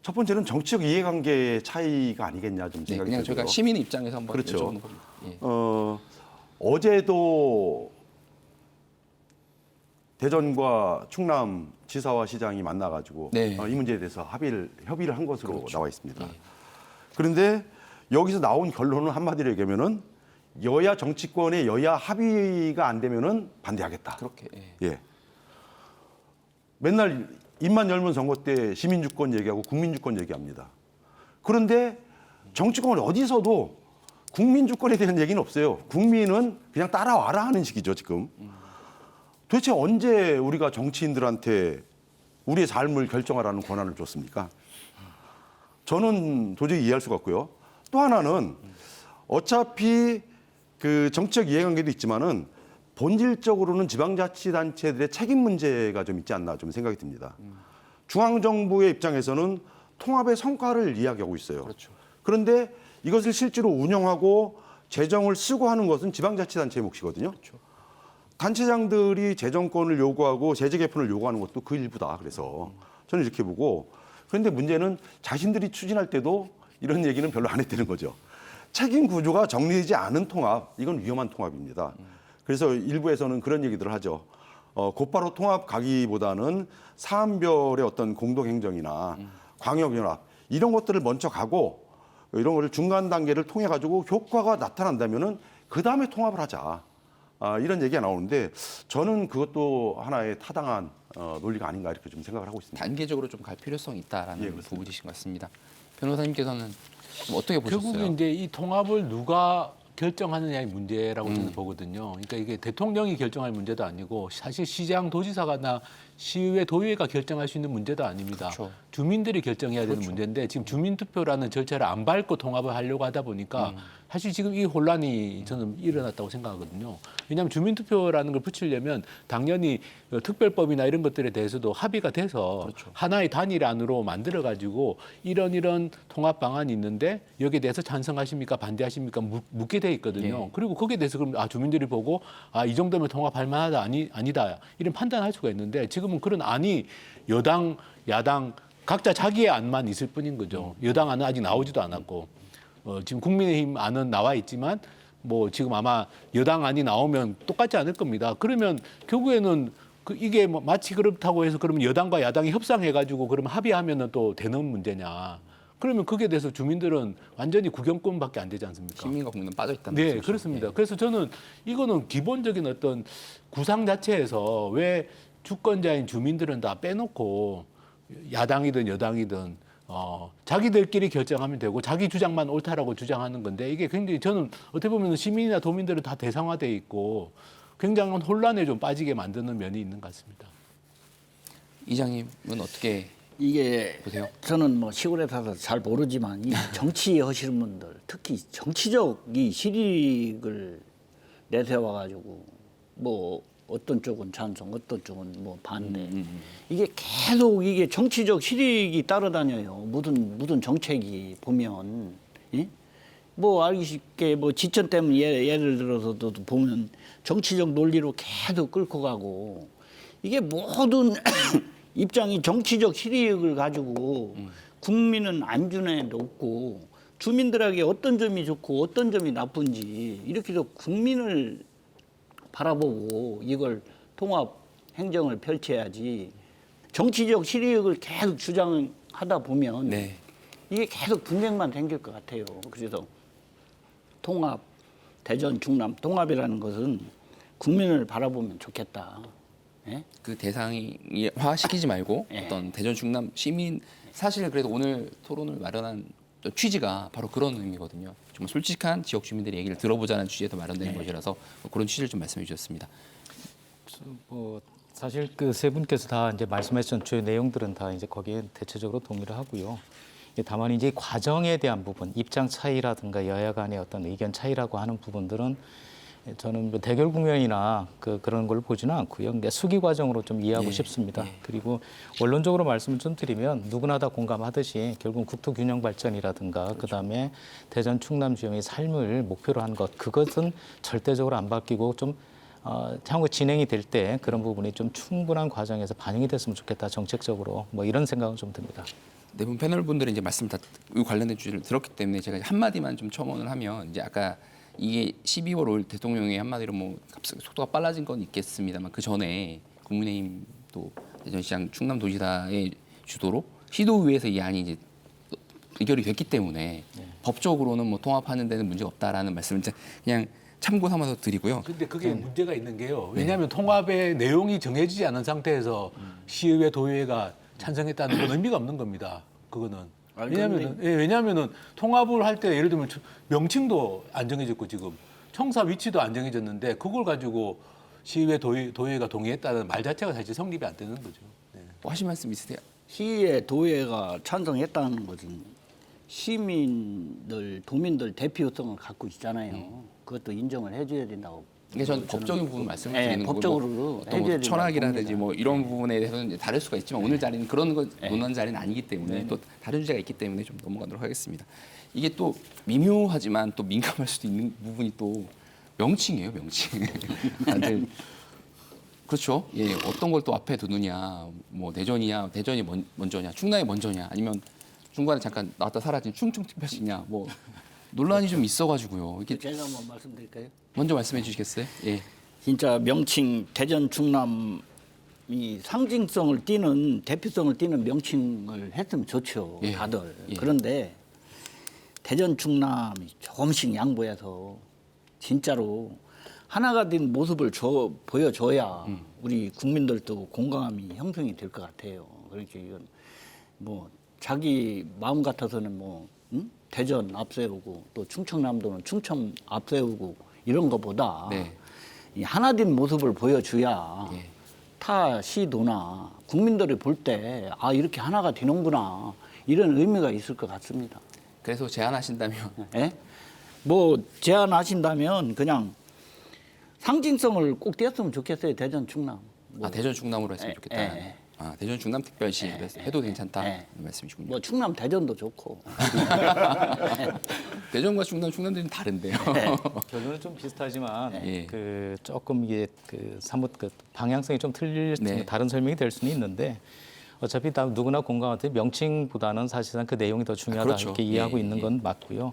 첫 번째는 정치적 이해관계의 차이가 아니겠냐 좀 네, 생각이 그냥 들고요. 저희가 시민의 입장에서 한번 그렇죠. 여쭤보는 겁니다. 예. 어제도 대전과 충남 지사와 시장이 만나가지고 네. 이 문제에 대해서 협의를 한 것으로 그렇죠. 나와 있습니다. 예. 그런데 여기서 나온 결론은 한마디로 얘기하면은 여야 정치권의 여야 합의가 안 되면은 반대하겠다. 그렇게. 예. 예. 맨날 입만 열면 선거 때 시민주권 얘기하고 국민주권 얘기합니다. 그런데 정치권은 어디서도 국민주권에 대한 얘기는 없어요. 국민은 그냥 따라와라 하는 식이죠, 지금. 도대체 언제 우리가 정치인들한테 우리의 삶을 결정하라는 권한을 줬습니까? 저는 도저히 이해할 수가 없고요. 또 하나는 어차피 그 정치적 이해관계도 있지만은 본질적으로는 지방자치단체들의 책임 문제가 좀 있지 않나 좀 생각이 듭니다. 중앙정부의 입장에서는 통합의 성과를 이야기하고 있어요. 그렇죠. 그런데 이것을 실제로 운영하고 재정을 쓰고 하는 것은 지방자치단체의 몫이거든요. 그렇죠. 단체장들이 재정권을 요구하고 제재 개편을 요구하는 것도 그 일부다. 그래서 저는 이렇게 보고 그런데 문제는 자신들이 추진할 때도 이런 얘기는 별로 안 했다는 거죠. 책임 구조가 정리되지 않은 통합, 이건 위험한 통합입니다. 그래서 일부에서는 그런 얘기들을 하죠. 곧바로 통합 가기보다는 사안별의 어떤 공동행정이나 광역연합 이런 것들을 먼저 가고 이런 거를 중간 단계를 통해 가지고 효과가 나타난다면은 그 다음에 통합을 하자. 이런 얘기가 나오는데 저는 그것도 하나의 타당한 논리가 아닌가 이렇게 좀 생각을 하고 있습니다. 단계적으로 좀 갈 필요성이 있다라는 예, 그렇습니다. 부분이신 것 같습니다. 변호사님께서는 좀 어떻게 보셨어요? 결국은 이제 이 통합을 누가 결정하느냐의 문제라고 저는 보거든요. 그러니까 이게 대통령이 결정할 문제도 아니고 사실 시장 도지사가나 시의회 도의회가 결정할 수 있는 문제도 아닙니다. 그렇죠. 주민들이 결정해야 되는 문제인데 지금 주민투표라는 절차를 안 밟고 통합을 하려고 하다 보니까 사실 지금 이 혼란이 저는 일어났다고 생각하거든요. 왜냐하면 주민투표라는 걸 붙이려면 당연히 특별법이나 이런 것들에 대해서도 합의가 돼서 그렇죠. 하나의 단일안으로 만들어가지고 이런 통합 방안이 있는데 여기에 대해서 찬성하십니까 반대하십니까 묻게 돼 있거든요. 예. 그리고 거기에 대해서 그럼 주민들이 보고 이 정도면 통합할 만하다 아니다 이런 판단할 수가 있는데 지금은 그런 안이 여당 야당 각자 자기의 안만 있을 뿐인 거죠. 여당 안은 아직 나오지도 않았고 지금 국민의힘 안은 나와 있지만 뭐 지금 아마 여당 안이 나오면 똑같지 않을 겁니다. 그러면 결국에는 이게 뭐 마치 그렇다고 해서 그러면 여당과 야당이 협상해가지고 그러면 합의하면은 또 되는 문제냐? 그러면 거기에 대해서 주민들은 완전히 구경꾼밖에 안 되지 않습니까? 시민과 국민은 빠져 있다는 네, 말씀이시죠? 그렇습니다. 예. 그래서 저는 이거는 기본적인 어떤 구상 자체에서 왜 주권자인 주민들은 다 빼놓고 야당이든 여당이든 자기들끼리 결정하면 되고 자기 주장만 옳다라고 주장하는 건데 이게 굉장히 저는 어떻게 보면 시민이나 도민들은 다 대상화돼 있고 굉장한 혼란에 좀 빠지게 만드는 면이 있는 것 같습니다. 이장님은 어떻게 이게 보세요? 저는 뭐 시골에 살아서 잘 모르지만 이 정치 하시는 분들 특히 정치적 이 실익을 내세워 가지고 뭐 어떤 쪽은 찬성, 어떤 쪽은 뭐 반대. 이게 계속 이게 정치적 실익이 따라다녀요. 무슨 정책이 보면 예? 뭐 알기 쉽게 뭐 지천 때문에 예를 들어서도 보면 정치적 논리로 계속 끌고 가고 이게 모든 입장이 정치적 실익을 가지고 국민은 안전에도 없고 주민들에게 어떤 점이 좋고 어떤 점이 나쁜지 이렇게 해서 국민을 바라보고 이걸 통합 행정을 펼쳐야지 정치적 실익을 계속 주장하다 보면 네. 이게 계속 분쟁만 생길 것 같아요. 그래서 통합, 대전, 충남 통합이라는 것은 국민을 바라보면 좋겠다. 예? 그 대상이 화시키지 말고 예. 어떤 대전 충남 시민 사실 그래도 오늘 토론을 마련한 취지가 바로 그런 의미거든요. 정말 솔직한 지역 주민들의 얘기를 들어보자는 취지에서 마련되는 것이라서 그런 취지를 좀 말씀해 주셨습니다. 뭐 사실 그 세 분께서 다 이제 말씀하신 주요 내용들은 다 이제 거기에 대체적으로 동의를 하고요. 다만 이제 과정에 대한 부분, 입장 차이라든가 여야 간의 어떤 의견 차이라고 하는 부분들은 저는 뭐 대결 국면이나 그런 걸 보지는 않고요. 그러니까 수기 과정으로 좀 이해하고 싶습니다. 그리고 원론적으로 말씀을 좀 드리면 누구나 다 공감하듯이 결국 국토 균형 발전이라든가 그다음에 대전 충남 지역의 삶을 목표로 한 것, 그것은 절대적으로 안 바뀌고 좀 향후 진행이 될 때 그런 부분이 좀 충분한 과정에서 반영이 됐으면 좋겠다, 정책적으로 뭐 이런 생각은 좀 듭니다. 네 분 패널 분들이 이제 말씀 다 관련된 주제를 들었기 때문에 제가 한마디만 좀 첨언을 하면 이제 아까 이게 12월 5일 대통령이 한마디로 뭐 갑자기 속도가 빨라진 건 있겠습니다만 그 전에 국민의힘 또 대전시장 충남도지사의 주도로 시도의회에서 이 안이 이제 의결이 됐기 때문에 법적으로는 뭐 통합하는 데는 문제가 없다라는 말씀을 이제 그냥 참고 삼아서 드리고요. 근데 그게 문제가 있는 게요. 왜냐하면 통합의 내용이 정해지지 않은 상태에서 시의회, 도의회가 찬성했다는 건 의미가 없는 겁니다. 그거는. 왜냐하면은 통합을 할 때 예를 들면 명칭도 안 정해졌고 지금 청사 위치도 안 정해졌는데 그걸 가지고 시의회, 도의회가 동의했다는 말 자체가 사실 성립이 안 되는 거죠. 네. 뭐 하실 말씀 있으세요? 시의회, 도의회가 찬성했다는 것은 시민들, 도민들 대표성을 갖고 있잖아요. 그것도 인정을 해줘야 된다고. 이게 전 법적인 부분 말씀을 네, 드리는 거고 법적으로도 뭐 해줘야 어떤 뭐 된다고 철학이라든지 봅니다. 뭐 이런 부분에 대해서는 이제 다를 수가 있지만 오늘 자리는 그런 거 논하는 자리는 아니기 때문에 또 다른 주제가 있기 때문에 좀 넘어가도록 하겠습니다. 이게 또 미묘하지만 또 민감할 수도 있는 부분이 또 명칭이에요, 명칭. 다들 그렇죠. 예, 어떤 걸 또 앞에 두느냐, 뭐 대전이냐, 대전이 먼저냐, 충남이 먼저냐, 아니면 중간에 잠깐 나왔다 사라진 충청특별시냐, 뭐 논란이 좀 있어가지고요. 이게 제가 한번 말씀드릴까요? 먼저 말씀해 주시겠어요? 예. 진짜 명칭 대전 충남이 상징성을 띠는 대표성을 띠는 명칭을 했으면 좋죠. 예. 다들. 예. 그런데 대전 충남이 조금씩 양보해서 진짜로 하나가 된 모습을 보여줘야 우리 국민들도 공감이 형성이 될 것 같아요. 그렇게 이건 뭐 자기 마음 같아서는 뭐 대전 앞세우고 또 충청남도는 충청 앞세우고 이런 것보다 네. 이 하나된 모습을 보여줘야 예. 타 시도나 국민들이 볼 때 아 이렇게 하나가 되는구나 이런 의미가 있을 것 같습니다. 그래서 제안하신다면 예? 뭐 제안하신다면 그냥 상징성을 꼭 띄었으면 좋겠어요. 대전 충남. 뭐, 대전 충남으로 했으면 좋겠다. 예. 대전 충남 특별시 해도 괜찮다 예. 말씀이시군요. 뭐 충남 대전도 좋고. 대전과 충남들은 다른데요. 결론은 좀 비슷하지만 예. 그 조금 이게 그 사뭇 그 방향성이 좀 틀릴 네. 다른 설명이 될 수는 있는데 어차피 다 누구나 공감하듯 명칭보다는 사실상 그 내용이 더 중요하다 그렇죠. 이렇게 이해하고 예, 있는 예. 건 맞고요.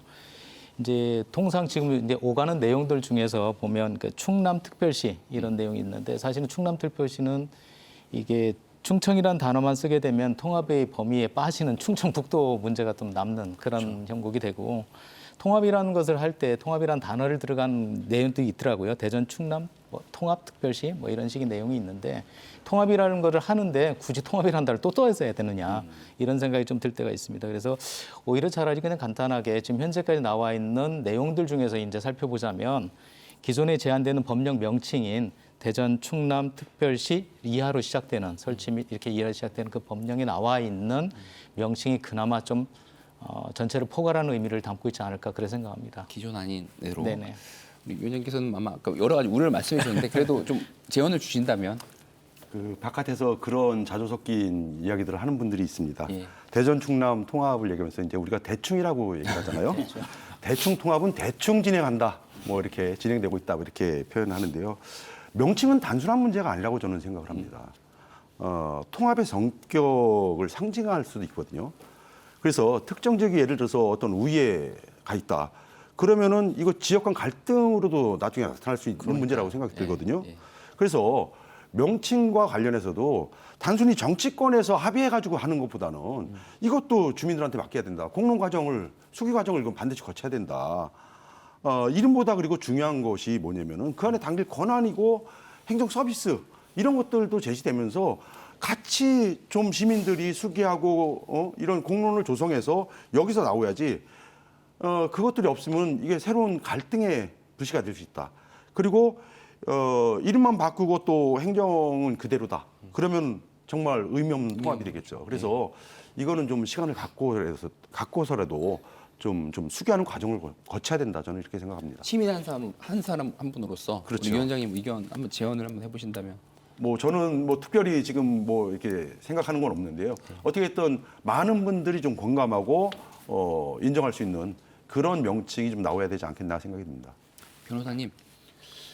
이제 통상 지금 이제 오가는 내용들 중에서 보면 그 충남특별시 이런 내용이 있는데 사실은 충남특별시는 이게 충청이란 단어만 쓰게 되면 통합의 범위에 빠지는 충청북도 문제가 좀 남는 그런 그렇죠. 형국이 되고 통합이라는 것을 할 때 통합이라는 단어를 들어간 내용도 있더라고요. 대전 충남 뭐 통합특별시 뭐 이런 식의 내용이 있는데 통합이라는 것을 하는데 굳이 통합이라는 단어를 또 써야 되느냐 이런 생각이 좀 들 때가 있습니다. 그래서 오히려 차라리 그냥 간단하게 지금 현재까지 나와 있는 내용들 중에서 이제 살펴보자면 기존에 제한되는 법령 명칭인 대전 충남 특별시 이하로 시작되는 설치 및 이렇게 이하로 시작되는 그 법령에 나와 있는 명칭이 그나마 좀 전체를 포괄하는 의미를 담고 있지 않을까 그렇게 생각합니다. 기존 아닌 대로 네네. 우리 위원장께서는 아마 아까 여러 가지 우려를 말씀해 주셨는데 그래도 좀 제언을 주신다면 그 바깥에서 그런 자주 섞인 이야기들을 하는 분들이 있습니다. 예. 대전 충남 통합을 얘기하면서 이제 우리가 대충이라고 얘기하잖아요. 대충 통합은 대충 진행한다. 뭐 이렇게 진행되고 있다. 이렇게 표현하는데요. 명칭은 단순한 문제가 아니라고 저는 생각을 합니다. 통합의 성격을 상징할 수도 있거든요. 그래서 특정 지역이 예를 들어서 어떤 우위에 가 있다. 그러면은 이거 지역 간 갈등으로도 나중에 나타날 수 있는 문제라고 생각이 들거든요. 예. 그래서 명칭과 관련해서도 단순히 정치권에서 합의해가지고 하는 것보다는 이것도 주민들한테 맡겨야 된다. 공론 과정을, 수기 과정을 이건 반드시 거쳐야 된다. 이름보다 그리고 중요한 것이 뭐냐면은 그 안에 담길 권한이고 행정 서비스 이런 것들도 제시되면서 같이 좀 시민들이 수기하고 이런 공론을 조성해서 여기서 나와야지 그것들이 없으면 이게 새로운 갈등의 불씨가 될 수 있다. 그리고 이름만 바꾸고 또 행정은 그대로다. 그러면 정말 의미 없는 통합이 되겠죠. 그래서 이거는 좀 시간을 갖고서라도 좀 수기하는 과정을 거쳐야 된다. 저는 이렇게 생각합니다. 시민 한 사람 한 분으로서 그렇죠. 우리 위원장님 의견 한번 제언을 한번 해보신다면. 뭐 저는 뭐 특별히 지금 뭐 이렇게 생각하는 건 없는데요. 어떻게든 많은 분들이 좀 공감하고 인정할 수 있는 그런 명칭이 좀 나와야 되지 않겠나 생각이 듭니다. 변호사님.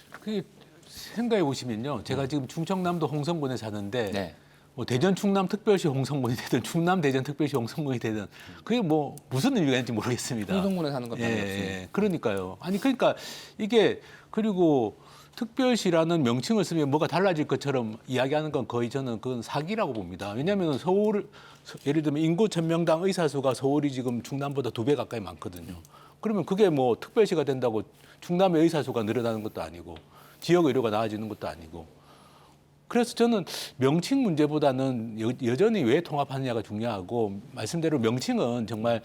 그 생각해 보시면요, 제가 지금 충청남도 홍성군에 사는데 네. 뭐 대전 충남 특별시 홍성군이 되든 충남 대전 특별시 홍성군이 되든 그게 뭐 무슨 의미가 있는지 모르겠습니다. 홍성군에 사는 건 별로 없습니다. 예, 그러니까요. 아니 그러니까 이게 그리고 특별시라는 명칭을 쓰면 뭐가 달라질 것처럼 이야기하는 건 거의 저는 그건 사기라고 봅니다. 왜냐하면 서울 예를 들면 인구 1000명당 의사수가 서울이 지금 충남보다 2배 가까이 많거든요. 그러면 그게 뭐 특별시가 된다고 충남의 의사수가 늘어나는 것도 아니고 지역 의료가 나아지는 것도 아니고. 그래서 저는 명칭 문제보다는 여전히 왜 통합하느냐가 중요하고 말씀대로 명칭은 정말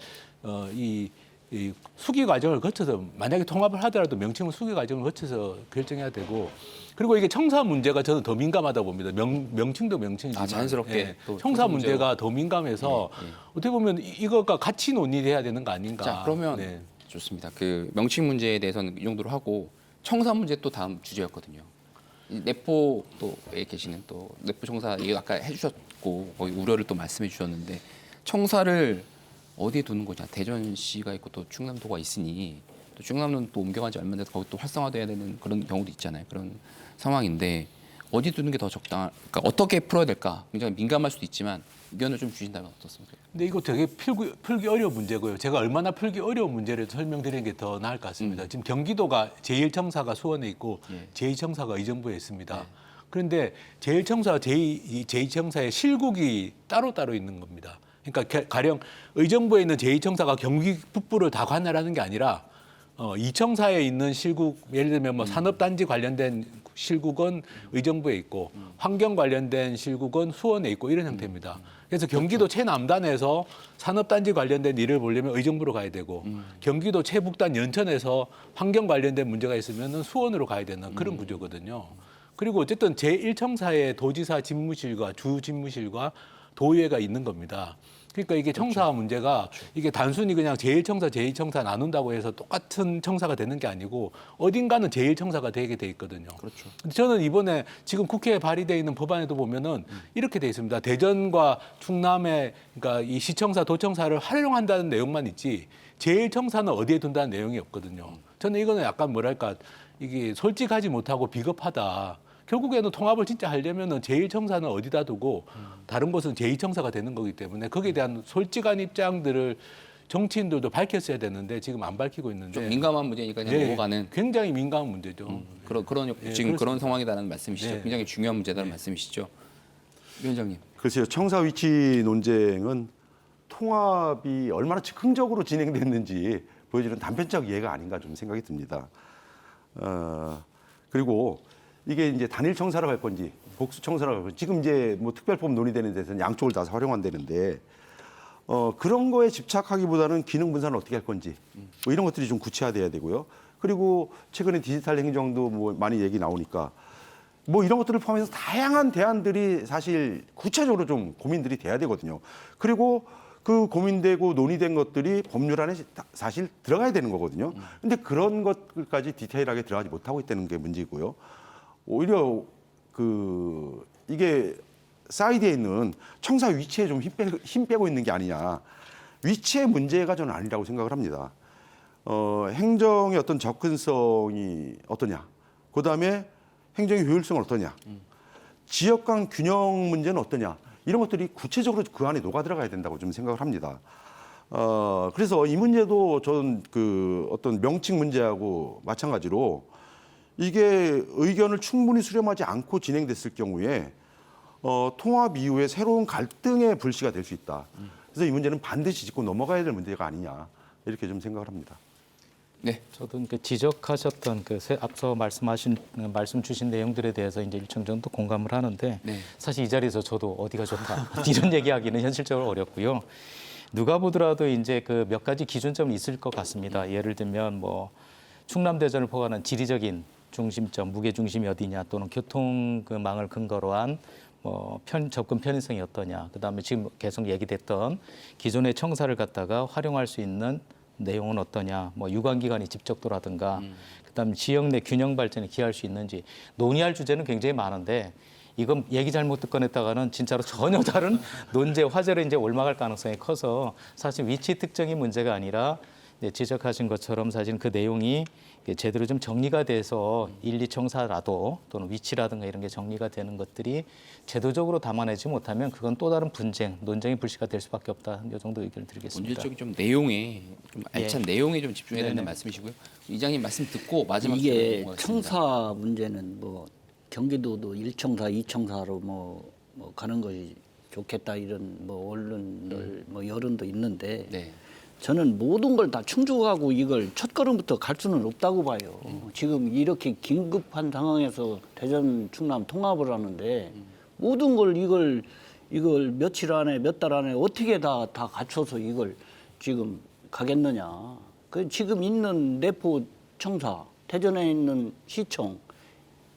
이 수기 과정을 거쳐서 만약에 통합을 하더라도 명칭은 수기 과정을 거쳐서 결정해야 되고 그리고 이게 청사 문제가 저는 더 민감하다 봅니다. 명칭도 명칭이지만 자연스럽게 또 청사 청사 문제가 더 민감해서 어떻게 보면 이것과 같이 논의돼야 되는 거 아닌가. 자, 그러면 네. 좋습니다. 그 명칭 문제에 대해서는 이 정도로 하고 청사 문제 또 다음 주제였거든요. 이 내포도에 계시는 또 내포 청사 이거 아까 해주셨고 거기 우려를 또 말씀해 주셨는데 청사를 어디에 두는 거냐? 대전시가 있고 또 충남도가 있으니 또 충남은 또 옮겨간 지 얼마 돼서 거기 또 활성화돼야 되는 그런 경우도 있잖아요. 그런 상황인데 어디 두는 게 더 그러니까 어떻게 풀어야 될까? 굉장히 민감할 수도 있지만 의견을 좀 주신다면 어떻습니까? 근데 이거 되게 풀기 어려운 문제고요. 제가 얼마나 풀기 어려운 문제를 설명드리는 게 더 나을 것 같습니다. 지금 경기도가 제1청사가 수원에 있고 제2청사가 의정부에 있습니다. 그런데 제1청사와 제2청사의 실국이 따로따로 있는 겁니다. 그러니까 가령 의정부에 있는 제2청사가 경기 북부를 다 관할하는 게 아니라 이청사에 있는 실국, 예를 들면 뭐 산업단지 관련된 실국은 의정부에 있고 환경 관련된 실국은 수원에 있고 이런 형태입니다. 그래서 경기도 최남단에서 산업단지 관련된 일을 보려면 의정부로 가야 되고 경기도 최북단 연천에서 환경 관련된 문제가 있으면 수원으로 가야 되는 그런 구조거든요. 그리고 어쨌든 제1청사에 도지사 집무실과 주 집무실과 도의회가 있는 겁니다. 그러니까 이게 청사 문제가 이게 단순히 그냥 제1청사, 제2청사 나눈다고 해서 똑같은 청사가 되는 게 아니고 어딘가는 제1청사가 되게 돼 있거든요. 그렇죠. 근데 저는 이번에 지금 국회에 발의돼 있는 법안에도 보면은 이렇게 돼 있습니다. 대전과 충남의 그러니까 이 시청사, 도청사를 활용한다는 내용만 있지 제1청사는 어디에 둔다는 내용이 없거든요. 저는 이거는 약간 뭐랄까 이게 솔직하지 못하고 비겁하다. 결국에는 통합을 진짜 하려면은 제1청사는 어디다 두고 다른 곳은 제2청사가 되는 거기 때문에 거기에 대한 솔직한 입장들을 정치인들도 밝혔어야 되는데 지금 안 밝히고 있는데 좀 민감한 문제니까 그냥 넘어가는 굉장히 민감한 문제죠. 그런 지금 그런 상황이다라는 말씀이시죠. 네. 굉장히 중요한 문제다는 말씀이시죠. 위원장님. 글쎄요, 청사 위치 논쟁은 통합이 얼마나 즉흥적으로 진행됐는지 보여주는 단편적 예가 아닌가 좀 생각이 듭니다. 그리고 이게 이제 단일 청사로 갈 건지 복수 청사로 갈 건지 지금 이제 뭐 특별법 논의되는 데서는 양쪽을 다 활용한다는데 그런 거에 집착하기보다는 기능 분산을 어떻게 할 건지 뭐 이런 것들이 좀 구체화돼야 되고요. 그리고 최근에 디지털 행정도 뭐 많이 얘기 나오니까 뭐 이런 것들을 포함해서 다양한 대안들이 사실 구체적으로 좀 고민들이 돼야 되거든요. 그리고 그 고민되고 논의된 것들이 법률 안에 사실 들어가야 되는 거거든요. 근데 그런 것들까지 디테일하게 들어가지 못하고 있다는 게 문제고요. 오히려 이게 사이드에 있는 청사 위치에 좀 힘 빼고 있는 게 아니냐. 위치의 문제가 저는 아니라고 생각을 합니다. 행정의 어떤 접근성이 어떠냐. 그다음에 행정의 효율성은 어떠냐. 지역 간 균형 문제는 어떠냐. 이런 것들이 구체적으로 그 안에 녹아 들어가야 된다고 좀 생각을 합니다. 그래서 이 문제도 저는 어떤 명칭 문제하고 마찬가지로 이게 의견을 충분히 수렴하지 않고 진행됐을 경우에 통합 이후에 새로운 갈등의 불씨가 될 수 있다. 그래서 이 문제는 반드시 짚고 넘어가야 될 문제가 아니냐 이렇게 좀 생각을 합니다. 네. 저도 그 지적하셨던 앞서 말씀 주신 내용들에 대해서 이제 일정 정도 공감을 하는데 네. 사실 이 자리에서 저도 어디가 좋다 이런 얘기하기는 현실적으로 어렵고요. 누가 보더라도 이제 그 몇 가지 기준점이 있을 것 같습니다. 예를 들면 뭐 충남대전을 포괄한 지리적인 중심점, 무게 중심이 어디냐, 또는 교통망을 근거로 한 접근 편의성이 어떠냐, 그다음에 지금 계속 얘기됐던 기존의 청사를 갖다가 활용할 수 있는 내용은 어떠냐, 뭐 유관기관이 집적도라든가, 그다음에 지역 내 균형 발전에 기여할 수 있는지 논의할 주제는 굉장히 많은데 이건 얘기 잘못 꺼냈다가는 진짜로 전혀 다른 논제, 화제로 이제 올라갈 가능성이 커서 사실 위치 특정이 문제가 아니라 지적하신 것처럼 사실 그 내용이 제대로 좀 정리가 돼서 1, 2청사라도 또는 위치라든가 이런 게 정리가 되는 것들이 제도적으로 담아내지 못하면 그건 또 다른 분쟁, 논쟁의 불씨가 될 수밖에 없다. 이 정도 의견을 드리겠습니다. 본질적인 좀 내용에 좀 알찬 내용에 좀 집중해야 된다는 말씀이시고요. 이장님 말씀 듣고 마지막 이게 질문 넘어가겠습니다. 청사 문제는 뭐 경기도도 1청사, 2청사로 뭐 가는 것이 좋겠다 이런 뭐 언론들 뭐 여론도 있는데 네. 저는 모든 걸 다 충족하고 이걸 첫걸음부터 갈 수는 없다고 봐요. 지금 이렇게 긴급한 상황에서 대전 충남 통합을 하는데 모든 걸 이걸 며칠 안에 몇 달 안에 어떻게 다 갖춰서 이걸 지금 가겠느냐. 그 지금 있는 내포 청사, 대전에 있는 시청,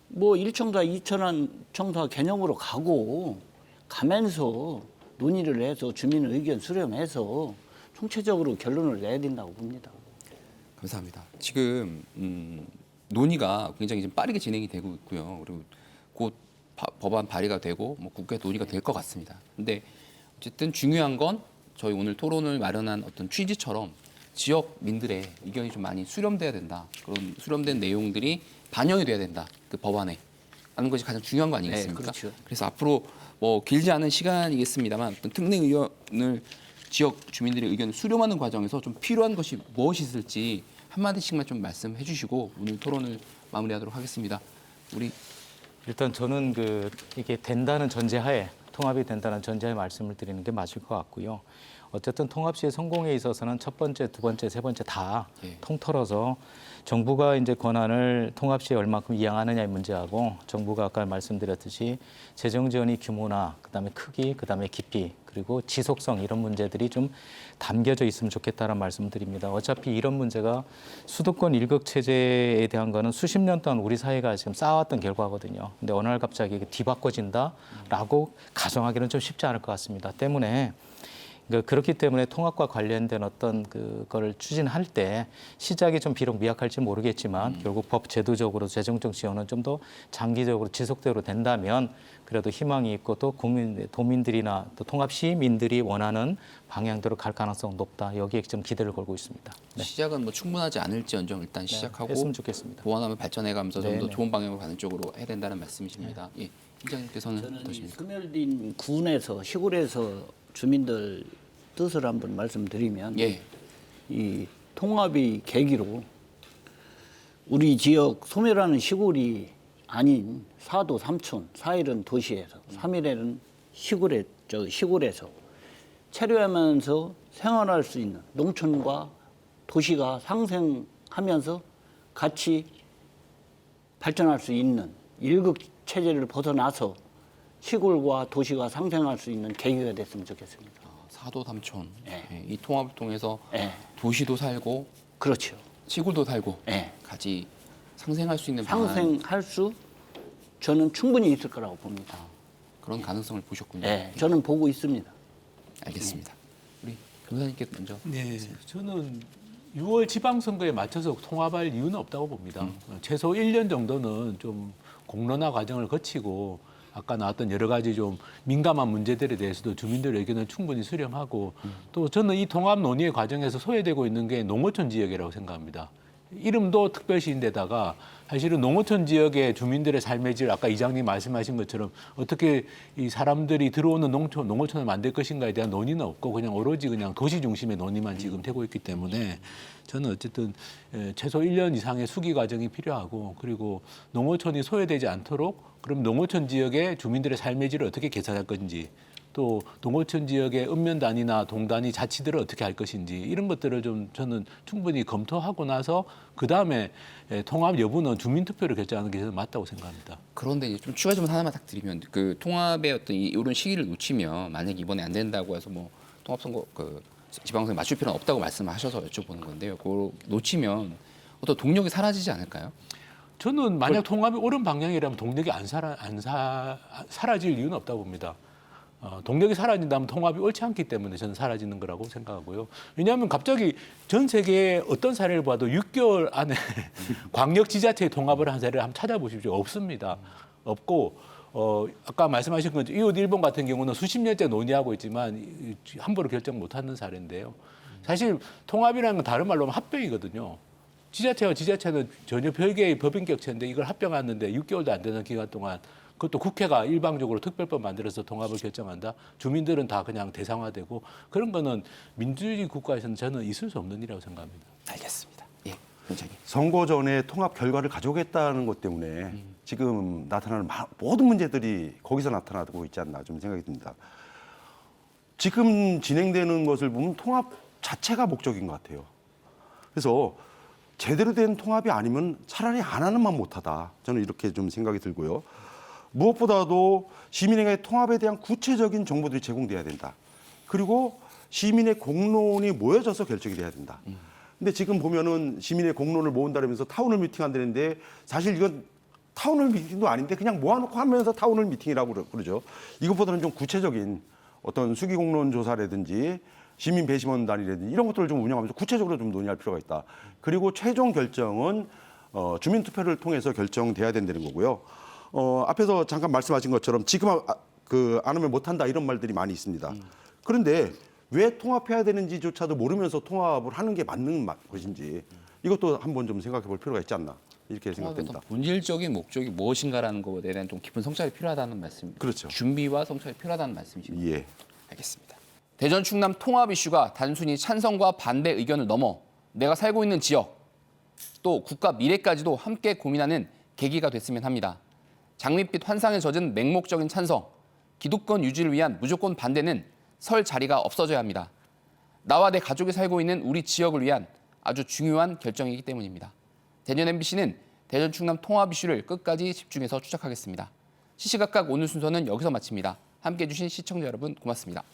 뭐 1청사, 2청사 개념으로 가면서 논의를 해서 주민 의견 수렴해서 총체적으로 결론을 내야 된다고 봅니다. 감사합니다. 지금 논의가 굉장히 좀 빠르게 진행이 되고 있고요. 그리고 곧 법안 발의가 되고 뭐 국회 논의가 될 것 같습니다. 근데 어쨌든 중요한 건 저희 오늘 토론을 마련한 어떤 취지처럼 지역민들의 의견이 좀 많이 수렴돼야 된다. 그런 수렴된 내용들이 반영이 돼야 된다. 그 법안에 하는 것이 가장 중요한 거 아니겠습니까? 네, 그렇죠. 그래서 앞으로 뭐 길지 않은 시간이겠습니다만 어떤 특례 의원을 지역 주민들의 의견을 수렴하는 과정에서 좀 필요한 것이 무엇이 있을지 한마디씩만 좀 말씀해 주시고 오늘 토론을 마무리하도록 하겠습니다. 우리 일단 저는 이게 된다는 전제하에, 통합이 된다는 전제하에 말씀을 드리는 게 맞을 것 같고요. 어쨌든 통합 시의 성공에 있어서는 첫 번째, 두 번째, 세 번째 다 예. 통틀어서 정부가 이제 권한을 통합 시에 얼마큼 이양하느냐의 문제하고, 정부가 아까 말씀드렸듯이 재정 지원의 규모나 그다음에 크기, 그다음에 깊이, 그리고 지속성 이런 문제들이 좀 담겨져 있으면 좋겠다는 말씀을 드립니다. 어차피 이런 문제가 수도권 일극 체제에 대한 거는 수십 년 동안 우리 사회가 지금 쌓아왔던 결과거든요. 근데 어느 날 갑자기 이게 뒤바꿔진다라고 가정하기는 좀 쉽지 않을 것 같습니다. 때문에 그렇기 때문에 통합과 관련된 어떤 그거를 추진할 때 시작이 좀 비록 미약할지 모르겠지만 결국 법 제도적으로 재정적 지원은 좀 더 장기적으로 지속대로 된다면 그래도 희망이 있고 또 도민들이나 또 통합 시민들이 원하는 방향대로 갈 가능성 높다. 여기에 좀 기대를 걸고 있습니다. 네. 시작은 뭐 충분하지 않을지언정 일단 시작하고 했으면 좋겠습니다. 보완하면 발전해가면서 좀 더 네네. 좋은 방향으로 가는 쪽으로 해야 된다는 말씀이십니다. 예, 팀장님께서는 저는 이 어떠십니까? 소멸된 군에서 시골에서 주민들 뜻을 한번 말씀드리면 예, 이 통합의 계기로 우리 지역 소멸하는 시골이 아닌 4도 3촌, 4일은 도시에서, 3일에는 시골에서 체류하면서 생활할 수 있는 농촌과 도시가 상생하면서 같이 발전할 수 있는 일극 체제를 벗어나서 시골과 도시가 상생할 수 있는 계기가 됐으면 좋겠습니다. 사도 삼촌 예. 예, 이 통합을 통해서 예. 도시도 살고 그렇죠. 시골도 살고 예. 같이 상생할 수 있는 방안 상생할 수 저는 충분히 있을 거라고 봅니다. 그런 가능성을 보셨군요. 예. 저는 보고 있습니다. 알겠습니다. 우리 변호사님께 먼저. 네, 저는 6월 지방선거에 맞춰서 통합할 이유는 없다고 봅니다. 최소 1년 정도는 좀 공론화 과정을 거치고 아까 나왔던 여러 가지 좀 민감한 문제들에 대해서도 주민들의 의견을 충분히 수렴하고 또 저는 이 통합 논의의 과정에서 소외되고 있는 게 농어촌 지역이라고 생각합니다. 이름도 특별시인데다가 사실은 농어촌 지역의 주민들의 삶의 질, 아까 이장님 말씀하신 것처럼 어떻게 이 사람들이 들어오는 농어촌을 만들 것인가에 대한 논의는 없고 그냥 오로지 그냥 도시 중심의 논의만 지금 되고 있기 때문에 저는 어쨌든 최소 1년 이상의 수기 과정이 필요하고 그리고 농어촌이 소외되지 않도록 그럼 농어촌 지역의 주민들의 삶의 질을 어떻게 개선할 건지 또 동호천 지역의 읍면단이나 동단위 자치들을 어떻게 할 것인지 이런 것들을 좀 저는 충분히 검토하고 나서 그 다음에 통합 여부는 주민투표를 결정하는 게 저는 맞다고 생각합니다. 그런데 이제 좀 추가 질문 하나만 딱 드리면 그 통합의 어떤 이런 시기를 놓치면 만약 이번에 안 된다고 해서 뭐 통합선거 그 지방선거에 맞출 필요는 없다고 말씀하셔서 여쭤보는 건데요. 그걸 놓치면 어떤 동력이 사라지지 않을까요? 저는 만약 통합이 옳은 방향이라면 동력이 사라질 이유는 없다고 봅니다. 동력이 사라진다면 통합이 옳지 않기 때문에 저는 사라지는 거라고 생각하고요. 왜냐하면 갑자기 전 세계의 어떤 사례를 봐도 6개월 안에 광역 지자체 통합을 한 사례를 한번 찾아보십시오. 없습니다. 없고 아까 말씀하신 건 이웃 일본 같은 경우는 수십 년째 논의하고 있지만 함부로 결정 못하는 사례인데요. 사실 통합이라는 건 다른 말로 하면 합병이거든요. 지자체와 지자체는 전혀 별개의 법인 격체인데 이걸 합병하는데 6개월도 안 되는 기간 동안 그것도 국회가 일방적으로 특별법 만들어서 통합을 결정한다. 주민들은 다 그냥 대상화되고 그런 거는 민주주의 국가에서는 저는 있을 수 없는 일이라고 생각합니다. 알겠습니다. 예, 원장님. 선거 전에 통합 결과를 가져오겠다는 것 때문에 지금 나타나는 모든 문제들이 거기서 나타나고 있지 않나 좀 생각이 듭니다. 지금 진행되는 것을 보면 통합 자체가 목적인 것 같아요. 그래서 제대로 된 통합이 아니면 차라리 안 하는 만 못하다. 저는 이렇게 좀 생각이 들고요. 무엇보다도 시민에게 통합에 대한 구체적인 정보들이 제공돼야 된다. 그리고 시민의 공론이 모여져서 결정이 돼야 된다. 근데 지금 보면은 시민의 공론을 모은다면서 타운홀 미팅 한다는데 사실 이건 타운홀 미팅도 아닌데 그냥 모아놓고 하면서 타운홀 미팅이라고 그러죠. 이것보다는 좀 구체적인 어떤 수기 공론 조사라든지 시민 배심원단이라든지 이런 것들을 좀 운영하면서 구체적으로 좀 논의할 필요가 있다. 그리고 최종 결정은 주민투표를 통해서 결정돼야 된다는 거고요. 앞에서 잠깐 말씀하신 것처럼 지금 안 하면 못한다 이런 말들이 많이 있습니다. 그런데 왜 통합해야 되는지조차도 모르면서 통합을 하는 게 맞는 것인지 이것도 한번 좀 생각해 볼 필요가 있지 않나 이렇게 생각됩니다. 본질적인 목적이 무엇인가라는 것에 대한 좀 깊은 성찰이 필요하다는 말씀. 그렇죠. 준비와 성찰이 필요하다는 말씀이시죠. 예. 알겠습니다. 대전 충남 통합 이슈가 단순히 찬성과 반대 의견을 넘어 내가 살고 있는 지역 또 국가 미래까지도 함께 고민하는 계기가 됐으면 합니다. 장밋빛 환상에 젖은 맹목적인 찬성, 기득권 유지를 위한 무조건 반대는 설 자리가 없어져야 합니다. 나와 내 가족이 살고 있는 우리 지역을 위한 아주 중요한 결정이기 때문입니다. 대전 MBC는 대전 충남 통합 이슈를 끝까지 집중해서 추적하겠습니다. 시시각각 오늘 순서는 여기서 마칩니다. 함께해 주신 시청자 여러분 고맙습니다.